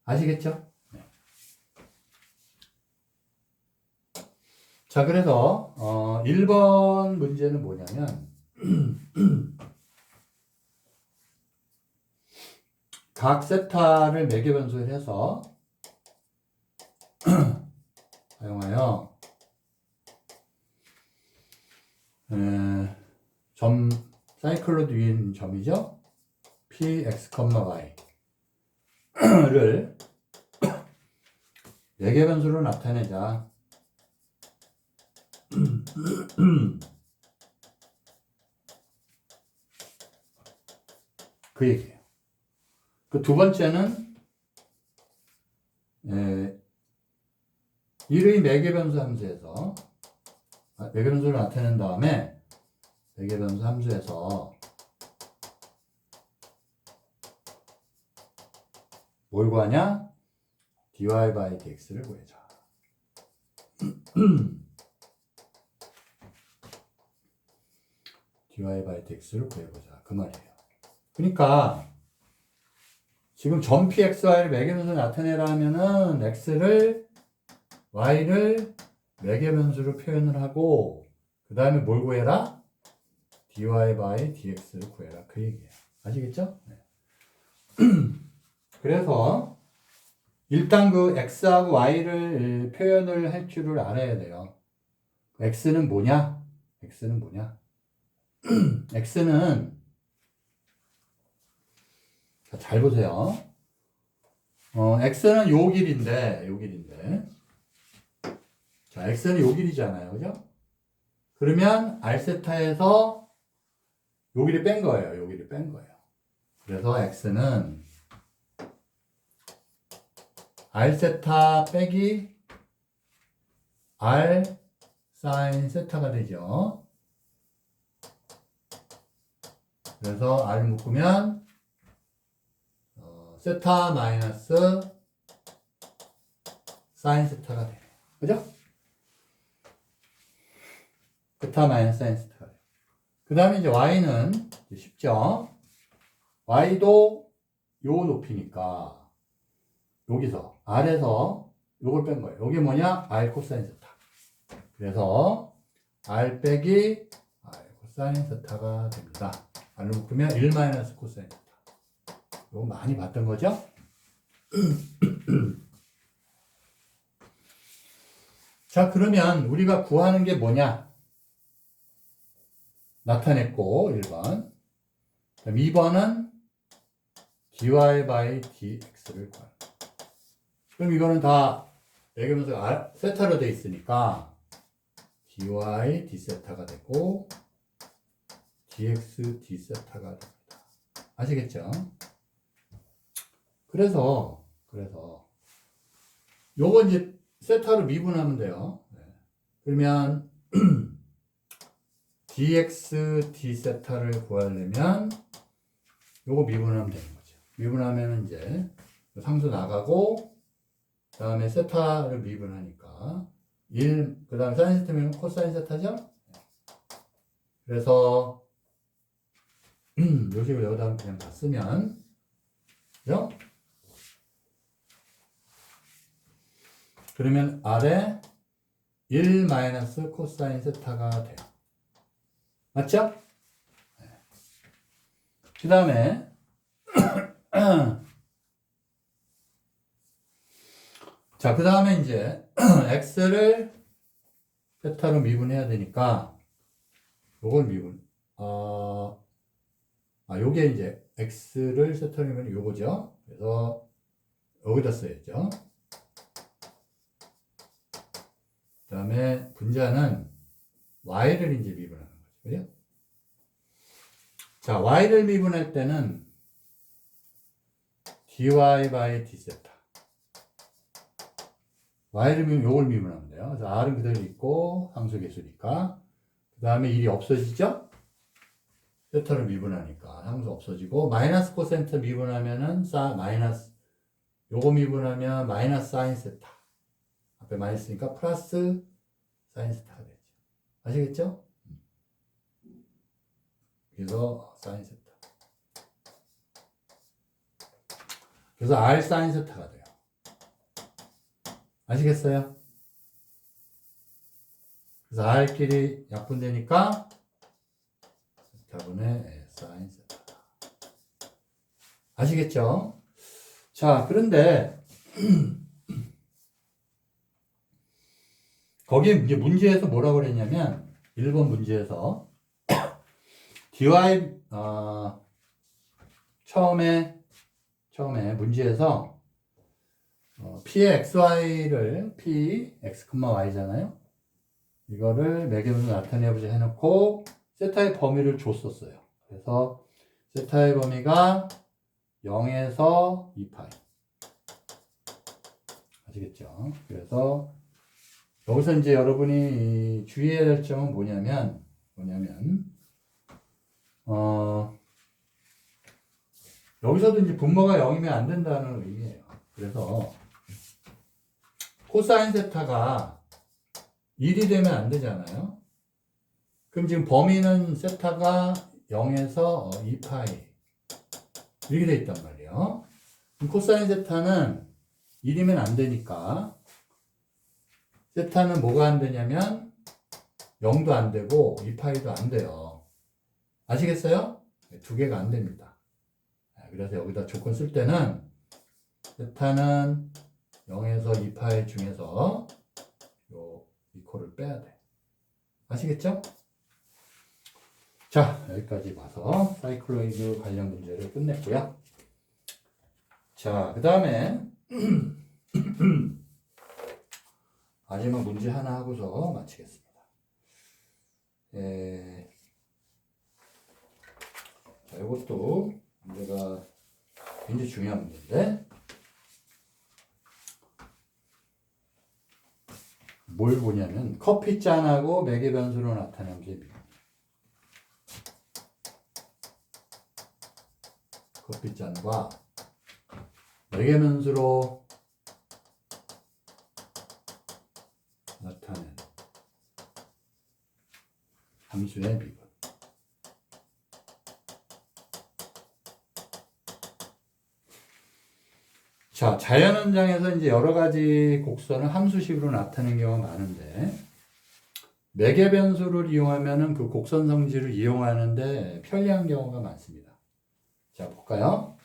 Speaker 1: 아시겠죠? 네. 자, 그래서 1번 문제는 뭐냐면 각 세타를 매개 변수를 해서 사용하여 점 사이클로 뒤인 점이죠. px, y를 매개 변수로 나타내자. 그 얘기예요. 그 두 번째는 1의 매개변수 함수에서 매개변수를 나타낸 다음에 매개변수 함수에서 뭘 구하냐? dy by dx를 구해자. dy by dx를 구해보자. 그 말이에요. 그러니까 지금 점 pxy를 매개변수로 나타내라 하면은 x를 y를 매개변수로 표현을 하고 그 다음에 뭘 구해라? dy by dx를 구해라. 그 얘기예요. 아시겠죠? 네. 그래서 일단 그 x하고 y를 표현을 할 줄을 알아야 돼요. x는 뭐냐? x는 뭐냐? x는 잘 보세요. x는 요 길인데, 요 길인데. 자, x는 요 길이잖아요. 그죠? 그러면 r세타에서 요 길이 뺀 거예요. 요 길이 뺀 거예요. 그래서 x는 r세타 빼기 r 사인 세타가 되죠. 그래서 r 묶으면 세타 마이너스 사인 세타가 돼요. 그죠? 세타 마이너스 사인 세타가 돼요. 그 다음에 이제 y는 쉽죠? y도 요 높이니까 여기서 r에서 요걸 뺀 거예요. 여기 뭐냐? r 코사인 세타. 그래서 r 빼기 r 코사인 세타가 됩니다. r을 묶으면 1 마이너스 코사인 세타. 이거 많이 봤던 거죠? 자, 그러면 우리가 구하는 게 뭐냐? 나타냈고, 1번. 2번은 dy by dx를 구하는 거예요. 그럼 이거는 다 매개변수가 세타로 돼 있으니까 dy d 세타가 되고 dx d 세타가 됩니다. 아시겠죠? 그래서 요거 이제 세타로 미분하면 돼요. 네. 그러면 dx d 세타를 구하려면 요거 미분하면 되는 거죠. 미분하면 이제 상수 나가고 그 다음에 세타를 미분하니까 1, 그 다음에 사인 세타면 코사인 세타죠? 그래서 요식을 여기다 그냥 다 쓰면 그죠? 그러면 아래 1 마이너스 코사인 세타가 돼요. 맞죠? 네. 그 다음에 자, 그 다음에 이제 x를 세타로 미분해야 되니까 요걸 미분 요게 이제 x를 세타로 미분하면 요거죠. 그래서 여기다 써야죠. 그 다음에 분자는 y를 이제 미분하는 거죠. 그죠? 자, y를 미분할 때는 dy by d 세타. y를 미분, 요걸 미분하면 돼요. 그래서 r은 그대로 있고, 상수계수니까. 그 다음에 1이 없어지죠? 세타를 미분하니까. 상수 없어지고, 마이너스 코센터 미분하면은, 마이너스, 요거 미분하면 마이너스 사인 세타. 앞에 마이너스니까 플러스 사인 세타가 되죠. 아시겠죠? 그래서 사인 세타. 그래서 r 사인 세타가 돼요. 아시겠어요? 그래서 r끼리 약분되니까 세타분의 사인 세타다. 아시겠죠? 자, 그런데 거기 이제 문제에서 뭐라고 그랬냐면 1번 문제에서 dy 처음에 문제에서 p의 xy를 p x, y잖아요. 이거를 매개변수 나타내보자 해놓고 세타의 범위를 줬었어요. 그래서 세타의 범위가 0에서 2파이. 아시겠죠? 그래서 여기서 이제 여러분이 주의해야 될 점은 뭐냐면 여기서도 이제 분모가 0이면 안 된다는 의미예요. 그래서 코사인 세타가 1이 되면 안 되잖아요. 그럼 지금 범위는 세타가 0에서 2파이 이렇게 돼 있단 말이에요. 그럼 코사인 세타는 1이면 안 되니까 세타는 뭐가 안 되냐면 0도 안 되고 2파이도 안 돼요. 아시겠어요? 두 개가 안 됩니다. 그래서 여기다 조건 쓸 때는 세타는 0에서 2파이 중에서 요 이코를 빼야 돼. 아시겠죠? 자, 여기까지 봐서 사이클로이드 관련 문제를 끝냈고요. 자, 그 다음에 마지막 문제 하나 하고서 마치겠습니다. 자, 이것도 문제가 굉장히 중요한 문제인데 뭘 보냐면 커피잔하고 매개변수로 나타낸 문제입니다. 커피잔과 매개변수로 나타낸 함수의 미분. 자, 자연현장에서 이제 여러 가지 곡선을 함수식으로 나타내는 경우가 많은데, 매개변수를 이용하면은 그 곡선 성질을 이용하는데 편리한 경우가 많습니다. 자, 볼까요?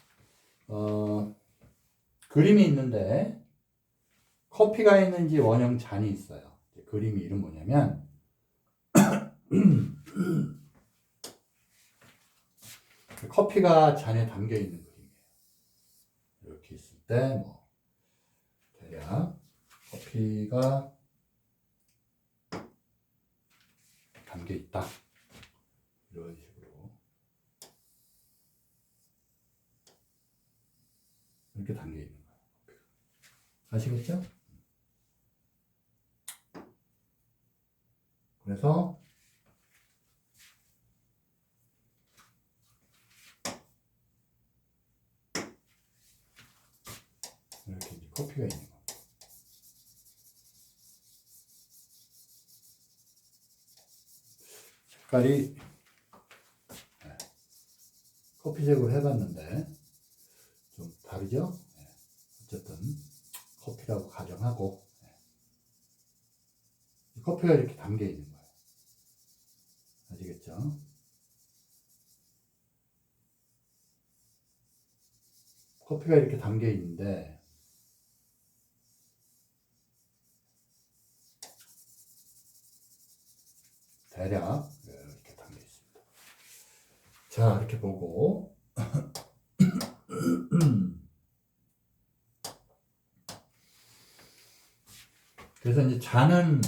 Speaker 1: 그림이 있는데, 커피가 있는지 원형 잔이 있어요. 그림이 이름 뭐냐면, 커피가 잔에 담겨 있는 거예요. 이렇게 있을 때, 대략, 커피 커피가 담겨 있다. 이런 식으로 이렇게 담겨 있는 거예요. 아시겠죠? 그래서 이렇게 이제 커피가 있는 거예요. 색깔이 커피색으로 해봤는데 좀 다르죠? 어쨌든 커피라고 가정하고 커피가 이렇게 담겨 있는 거예요. 아시겠죠? 커피가 이렇게 담겨 있는데 대략 이렇게 담겨 있습니다. 자, 이렇게 보고 그래서 이제 잔은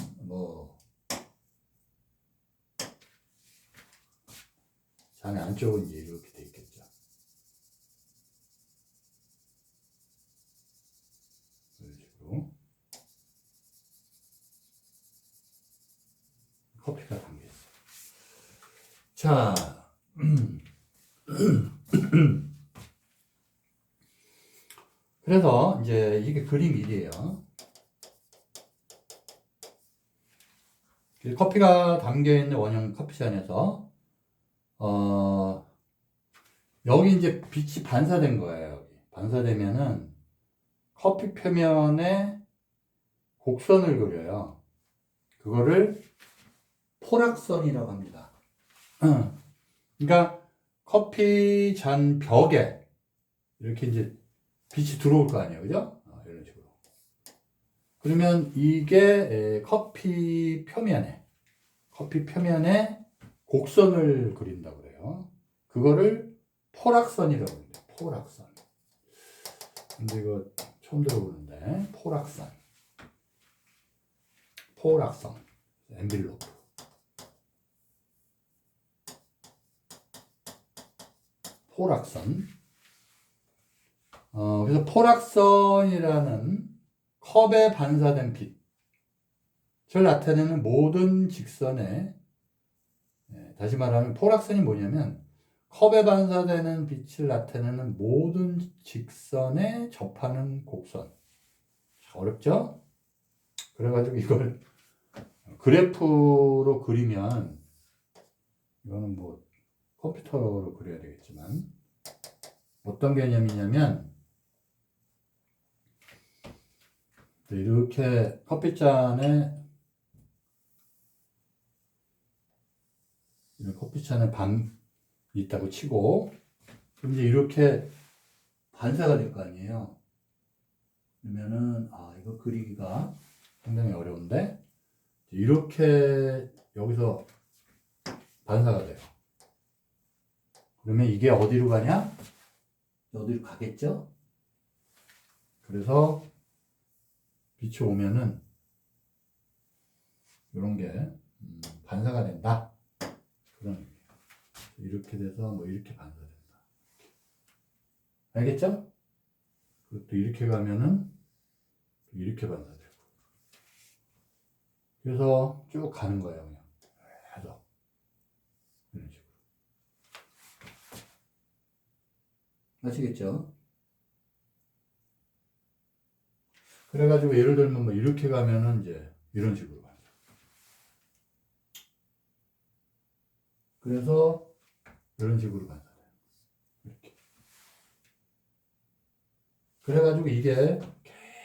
Speaker 1: 잔의 안쪽은 이제 이렇게 돼 있겠죠. 이런 식으로 커피가 담겨 있어요. 자, 그래서 이제 이게 그림 1이에요. 커피가 담겨있는 원형 커피잔에서 여기 이제 빛이 반사된 거예요. 여기. 반사되면은 커피 표면에 곡선을 그려요. 그거를 포락선이라고 합니다. 그러니까 커피 잔 벽에 이렇게 이제 빛이 들어올 거 아니에요. 그죠? 이런 식으로. 그러면 이게 커피 표면에 곡선을 그린다고 그래요. 그거를 포락선이라고 합니다. 포락선. 근데 이거 처음 들어보는데 포락선. 엔빌로프. 포락선. 그래서 포락선이라는 컵에 반사된 빛을 나타내는 모든 직선에, 다시 말하면 포락선이 뭐냐면 컵에 반사되는 빛을 나타내는 모든 직선에 접하는 곡선. 어렵죠? 그래가지고 이걸 그래프로 그리면 이거는 뭐 컴퓨터로 그려야 되겠지만 어떤 개념이냐면 이렇게 커피잔에 반이 있다고 치고 그럼 이제 이렇게 반사가 될 거 아니에요. 그러면은 이거 그리기가 상당히 어려운데 이렇게 여기서 반사가 돼요. 그러면 이게 어디로 가냐? 어디로 가겠죠? 그래서 빛이 오면은 이런 게 반사가 된다. 그런 의미예요. 이렇게 돼서 뭐 이렇게 반사된다. 알겠죠? 그것도 이렇게 가면은 이렇게 반사되고. 그래서 쭉 가는 거예요, 그냥. 계속. 이런 식으로. 아시겠죠? 그래가지고 예를 들면 뭐 이렇게 가면은 이제 이런 식으로 가요. 그래서 이런 식으로 반사돼요. 이렇게. 그래가지고 이게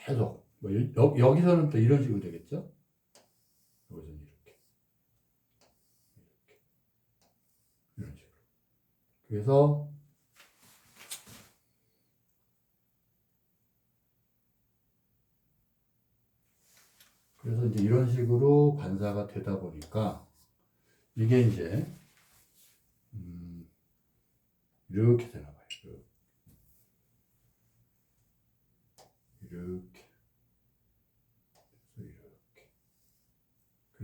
Speaker 1: 계속 뭐 여기서는 또 이런 식으로 되겠죠? 여기서는 이렇게. 이런 식으로. 그래서 이제 이런 식으로 반사가 되다 보니까 이게 이제 이렇게 되나 봐요. 이렇게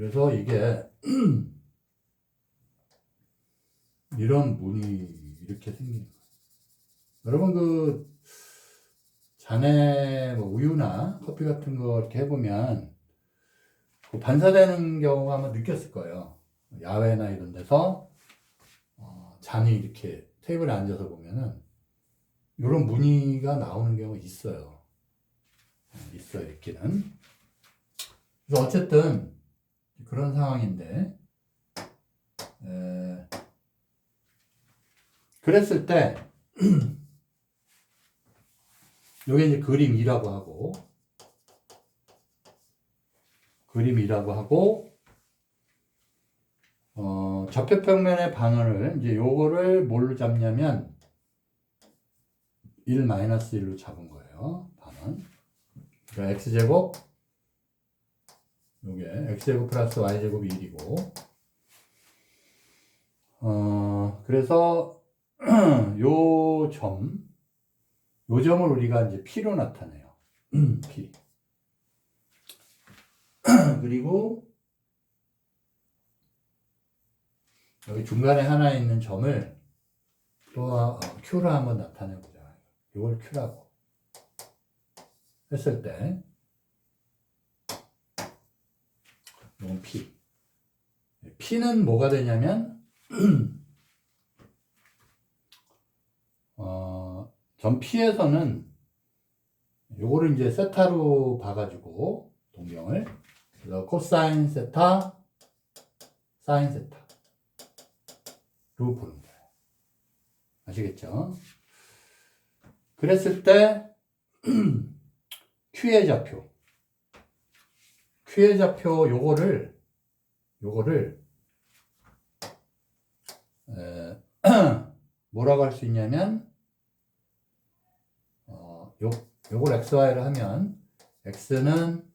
Speaker 1: 그래서 이게 이런 문이 이렇게 생기는 거예요. 여러분 그 잔에 뭐 우유나 커피 같은 거 이렇게 해보면 그 반사되는 경우가 아마 느꼈을 거예요. 야외나 이런 데서 잔이 이렇게 테이블에 앉아서 보면은 이런 무늬가 나오는 경우가 있어요. 있어요, 있기는. 그래서 어쨌든 그런 상황인데, 그랬을 때 이게 이제 그림 2라고 하고, 접촉평면의 반원을 이제 요거를 뭘로 잡냐면 1-1로 잡은 거예요. 반원. 그러니까 x제곱, 요게 x제곱 플러스 y제곱이 1이고, 그래서 요 점을 우리가 이제 p로 나타내요. p. 그리고 여기 중간에 하나 있는 점을 또 q로 한번 나타내보자. 이걸 q라고 했을 때 이건 p. p는 뭐가 되냐면 점 p에서는 요거를 이제 세타로 봐가지고 동경을 그래서 코사인 세타, 사인 세타로 보는 거예요. 아시겠죠? 그랬을 때 Q의 좌표 요거를 뭐라고 할 수 있냐면 요걸 xy를 하면 x는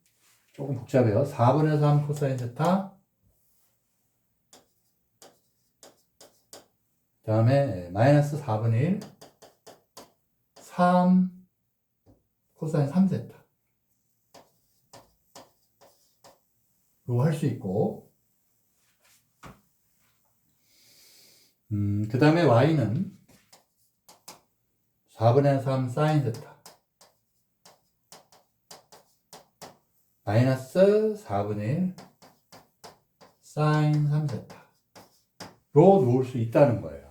Speaker 1: 조금 복잡해요. 4분의 3 코사인 세타 그 다음에 마이너스 4분의 1 3 코사인 3세타 로 할 수 있고 그 다음에 y는 4분의 3 사인 세타 마이너스 4분의 1 사인 3세타로 놓을 수 있다는 거예요.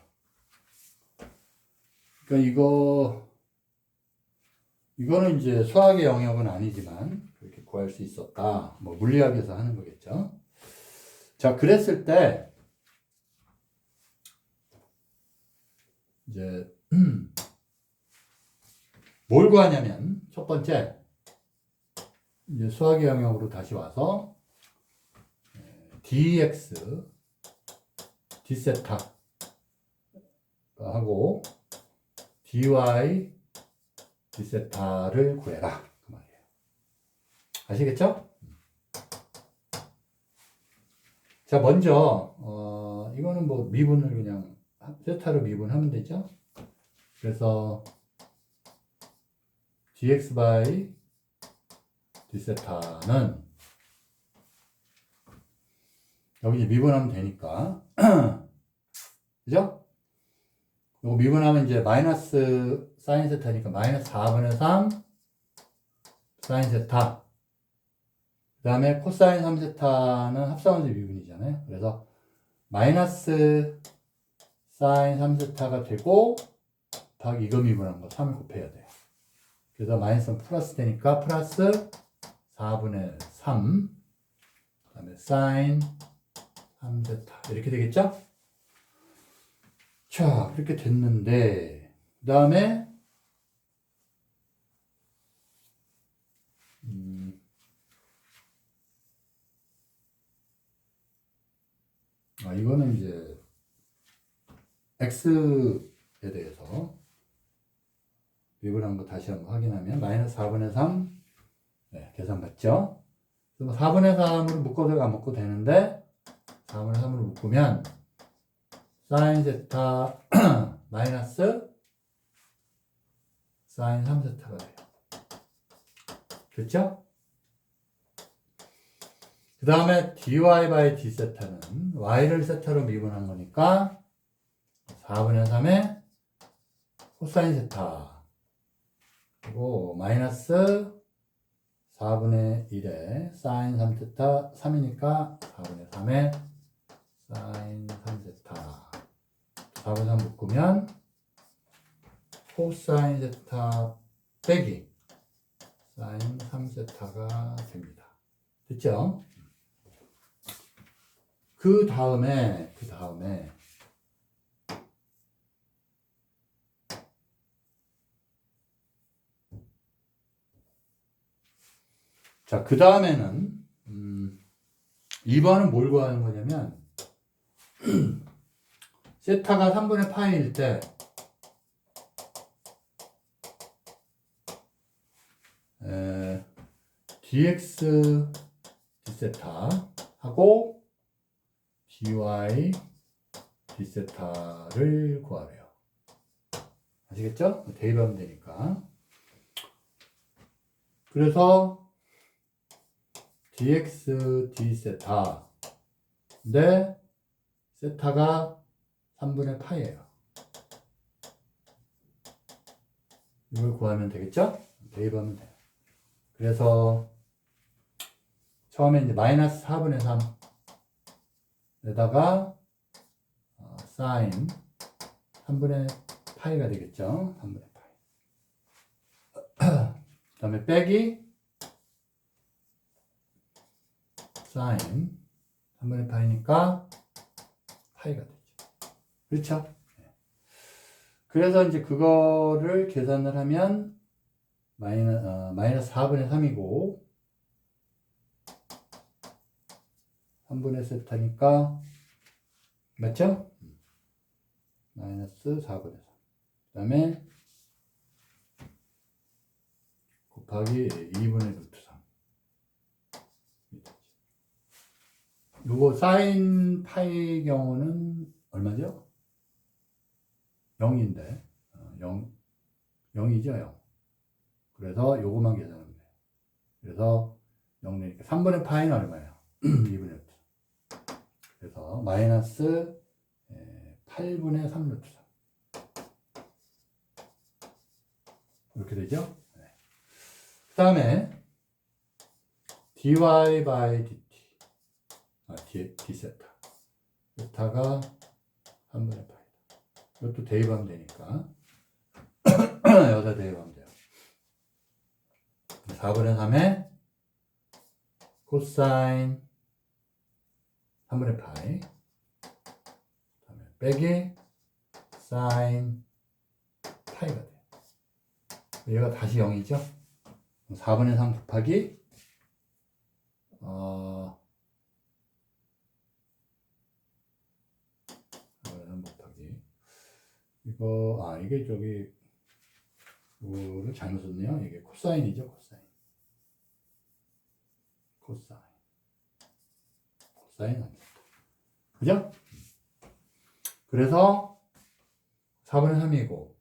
Speaker 1: 그러니까 이거는 이제 수학의 영역은 아니지만 그렇게 구할 수 있었다. 뭐 물리학에서 하는 거겠죠. 자, 그랬을 때 이제 뭘 구하냐면 첫 번째 이제 수학의 영역으로 다시 와서 dx d세타 하고 dy d세타를 구해라 그 말이에요. 아시겠죠? 자, 먼저 이거는 뭐 미분을 그냥 세타로 미분하면 되죠. 그래서 dx by d세타는 여기 이제 미분하면 되니까 그죠? 이거 미분하면 이제 마이너스 사인 세타니까 마이너스 4분의 3 사인 세타 그 다음에 코사인 3세타는 합성원수 미분이잖아요. 그래서 마이너스 사인 3세타가 되고 곱하기 이거 미분한 거 3을 곱해야 돼요. 그래서 마이너스 플러스 되니까 플러스 4분의 3 그 다음에 사인 3세타 이렇게 되겠죠? 자, 그렇게 됐는데 그 다음에 이거는 이제 x에 대해서 미분한 거 다시 한번 확인하면 마이너스 4분의 3 네, 계산 맞죠? 4분의 3으로 묶어도 안 묶어도 되는데 4분의 3으로 묶으면 사인 세타 마이너스 사인 3세타가 돼요. 됐죠? 그 다음에 dy by d 세타는 y를 세타로 미분한 거니까 4분의 3의 코사인 세타 그리고 마이너스 4분의 1의 사인 3세타 3이니까 4분의 3의 사인 3세타 4분의 3 묶으면 코사인 세타 빼기 사인 3세타가 됩니다. 됐죠? 그 다음에 자, 그 다음에는 2번은 뭘 구하는 거냐면 세타가 3분의 파이일 때 dx d세타 하고 dy d세타를 구하래요. 아시겠죠? 대입하면 되니까. 그래서 dx d세타 근데 세타가 3분의 파이예요. 이걸 구하면 되겠죠? 대입하면 돼요. 그래서 처음에 이제 마이너스 4분의 3에다가 사인 3분의 파이가 되겠죠? 3분의 파이. 그 다음에 빼기 사인 3분의 파이니까 파이가 되죠. 그렇죠? 그래서 이제 그거를 계산을 하면 마이너스 4분의 3이고 3분의 세타니까 맞죠? 마이너스 4분의 3 그 다음에 곱하기 2분의 루트 3 요거 사인 파이 경우는 얼마죠? 0인데 0이죠 0 그래서 요거만 계산하면 돼요. 그래서 0 내니까 3분의 파이는 얼마예요? 2분의 루트 그래서 마이너스 8분의 3 루트 3 이렇게 되죠? 네. 그 다음에 dy by dt d세타 세타가 3분의 파이다. 이것도 대입하면 되니까 여기다 대입하면 돼요. 4분의 3의 코사인 3분의 파이 그다음에 빼기 사인 파이가 돼요. 얘가 다시 0이죠? 4분의 3 곱하기 4분의 3 곱하기 이게 저기 이거를 잘못 썼네요. 이게 코사인이죠, 코사인 아닙니다. 그죠? 그래서 4분의 3이고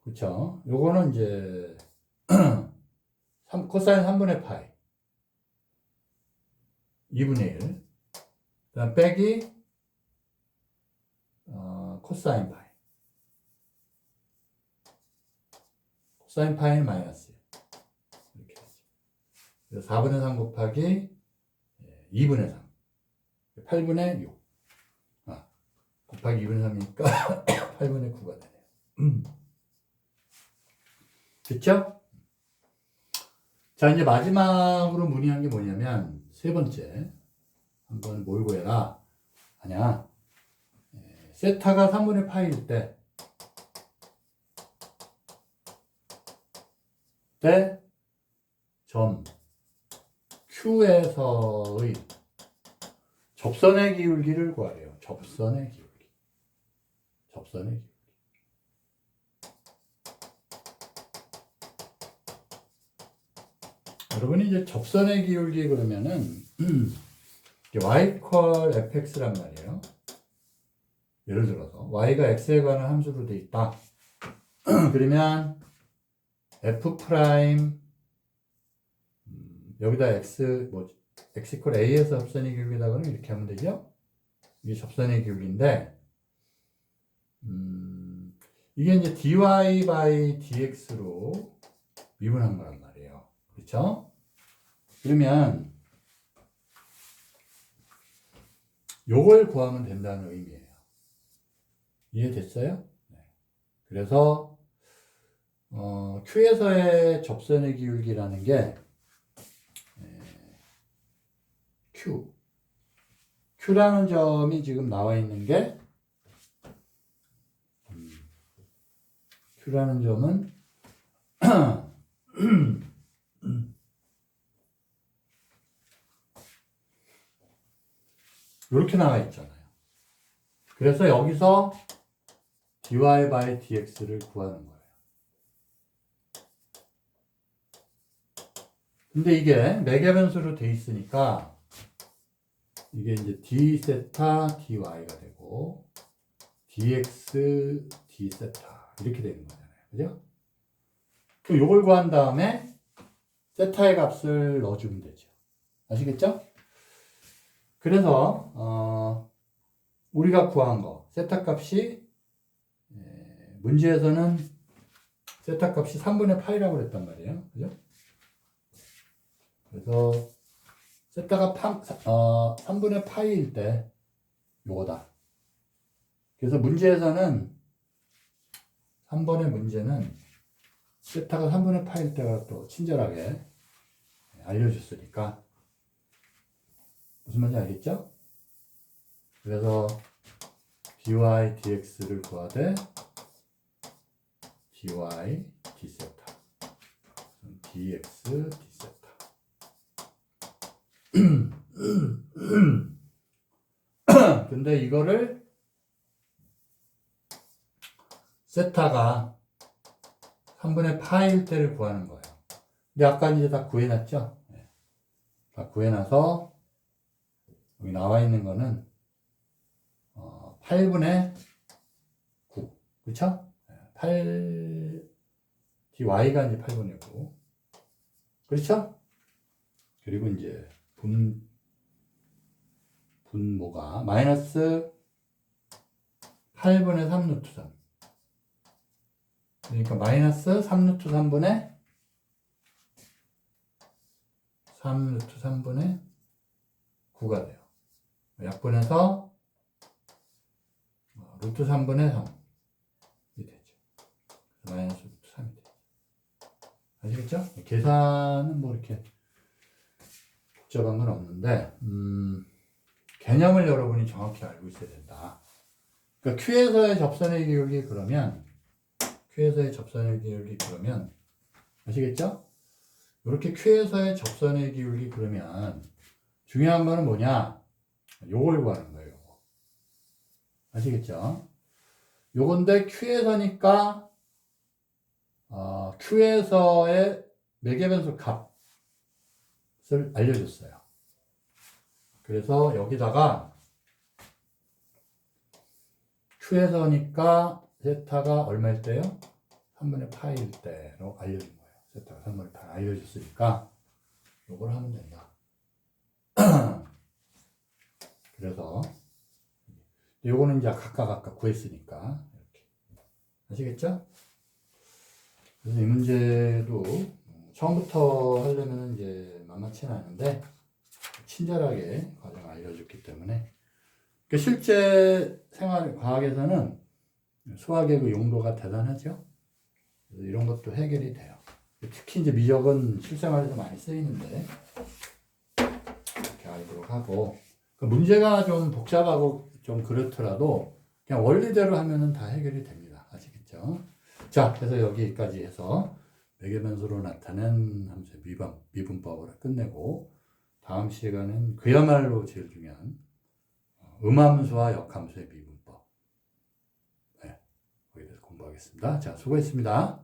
Speaker 1: 그쵸? 요거는 이제 코사인 3분의 파이 2분의 1 그다음 빼기 코사인 파이 코사인 파이는 마이너스 이렇게 되죠. 그래서 4분의 3 곱하기 2분의 3 8분의 6 곱하기 2분의 3이니까 8분의 9가 되네요. 됐죠? 자 이제 마지막으로 문의한 게 뭐냐면 세 번째 한번 뭘 구해라 하냐 세타가 3분의 파이일 때 점 Q에서의 접선의 기울기를 구하래요. 접선의 기울기. 여러분이 이제 접선의 기울기 그러면은 y 퀄 fx란 말이에요. 예를 들어서 y가 x에 관한 함수로 돼 있다. 그러면 f 프라임 여기다 x x 이퀄 a에서 접선의 기울기다 그러면 이렇게 하면 되죠. 이게 접선의 기울기인데 이게 이제 dy by dx로 미분한 거란 말이에요. 그렇죠? 그러면 요걸 구하면 된다는 의미예요. 이해됐어요? 네. 그래서 Q에서의 접선의 기울기라는 게 Q라는 점이 지금 나와 있는 게 Q라는 점은 이렇게 나와 있잖아요. 그래서 여기서 dy by dx를 구하는 거예요. 근데 이게 매개 변수로 돼 있으니까 이게 이제 d 세타 dy가 되고 dx d 세타 이렇게 되는 거잖아요. 그죠? 그럼 요걸 구한 다음에 세타의 값을 넣어주면 되죠. 아시겠죠? 그래서 우리가 구한 거 세타 값이 문제에서는 세타 값이 3분의 파이라고 그랬단 말이에요. 그죠? 그래서 세타가 3분의 파이일 때 요거다. 그래서 문제에서는 3번의 문제는 세타가 3분의 파이일 때가 또 친절하게 알려줬으니까 무슨 말인지 알겠죠? 그래서 dy dx를 구하되 dy d 세타 dx d 세타 근데 이거를 세타가 3분의 파일 때를 구하는 거예요. 근데 아까 이제 다 구해놨죠? 네. 다 구해놔서 여기 나와 있는 거는 8분의 9 그쵸? 8 dy가 이제 8분의 9 그렇죠? 그리고 이제 분모가 마이너스 8분의 3 루트 3 그러니까 마이너스 3 루트 3분의 3 루트 3분의 9가 돼요. 약분해서 루트 3분의 3이 되죠. 마이너스 루트 3이 되죠. 아시겠죠? 계산은 뭐 이렇게 복잡한 건 없는데 개념을 여러분이 정확히 알고 있어야 된다. 그러니까 Q에서의 접선의 기울기 그러면 아시겠죠? 이렇게 Q에서의 접선의 기울기 그러면 중요한 거는 뭐냐? 요걸 구하는 거예요. 요거. 아시겠죠? 요건데 Q에서니까 Q에서의 매개변수 값을 알려줬어요. 그래서 여기다가 Q에서니까 세타가 얼마일 때요? 3분의 파일 때로 알려준 거예요. 세타가 3분의 파이 알려줬으니까 요걸 하면 된다. 그래서 요거는 이제 각각 구했으니까 이렇게 아시겠죠? 그래서 이 문제도 처음부터 하려면 이제 만만치는 않은데 친절하게 과정을 알려줬기 때문에 실제 생활 과학에서는 수학의 그 용도가 대단하죠. 그래서 이런 것도 해결이 돼요. 특히 이제 미적은 실생활에서 많이 쓰이는데 이렇게 알도록 하고 문제가 좀 복잡하고 좀 그렇더라도 그냥 원리대로 하면은 다 해결이 됩니다. 아시겠죠? 자, 그래서 여기까지 해서 매개변수로 나타낸 함수의 미분법을 끝내고 다음 시간은 그야말로 제일 중요한 음함수와 역함수의 미분법 거기에 대해서 공부하겠습니다. 자, 수고했습니다.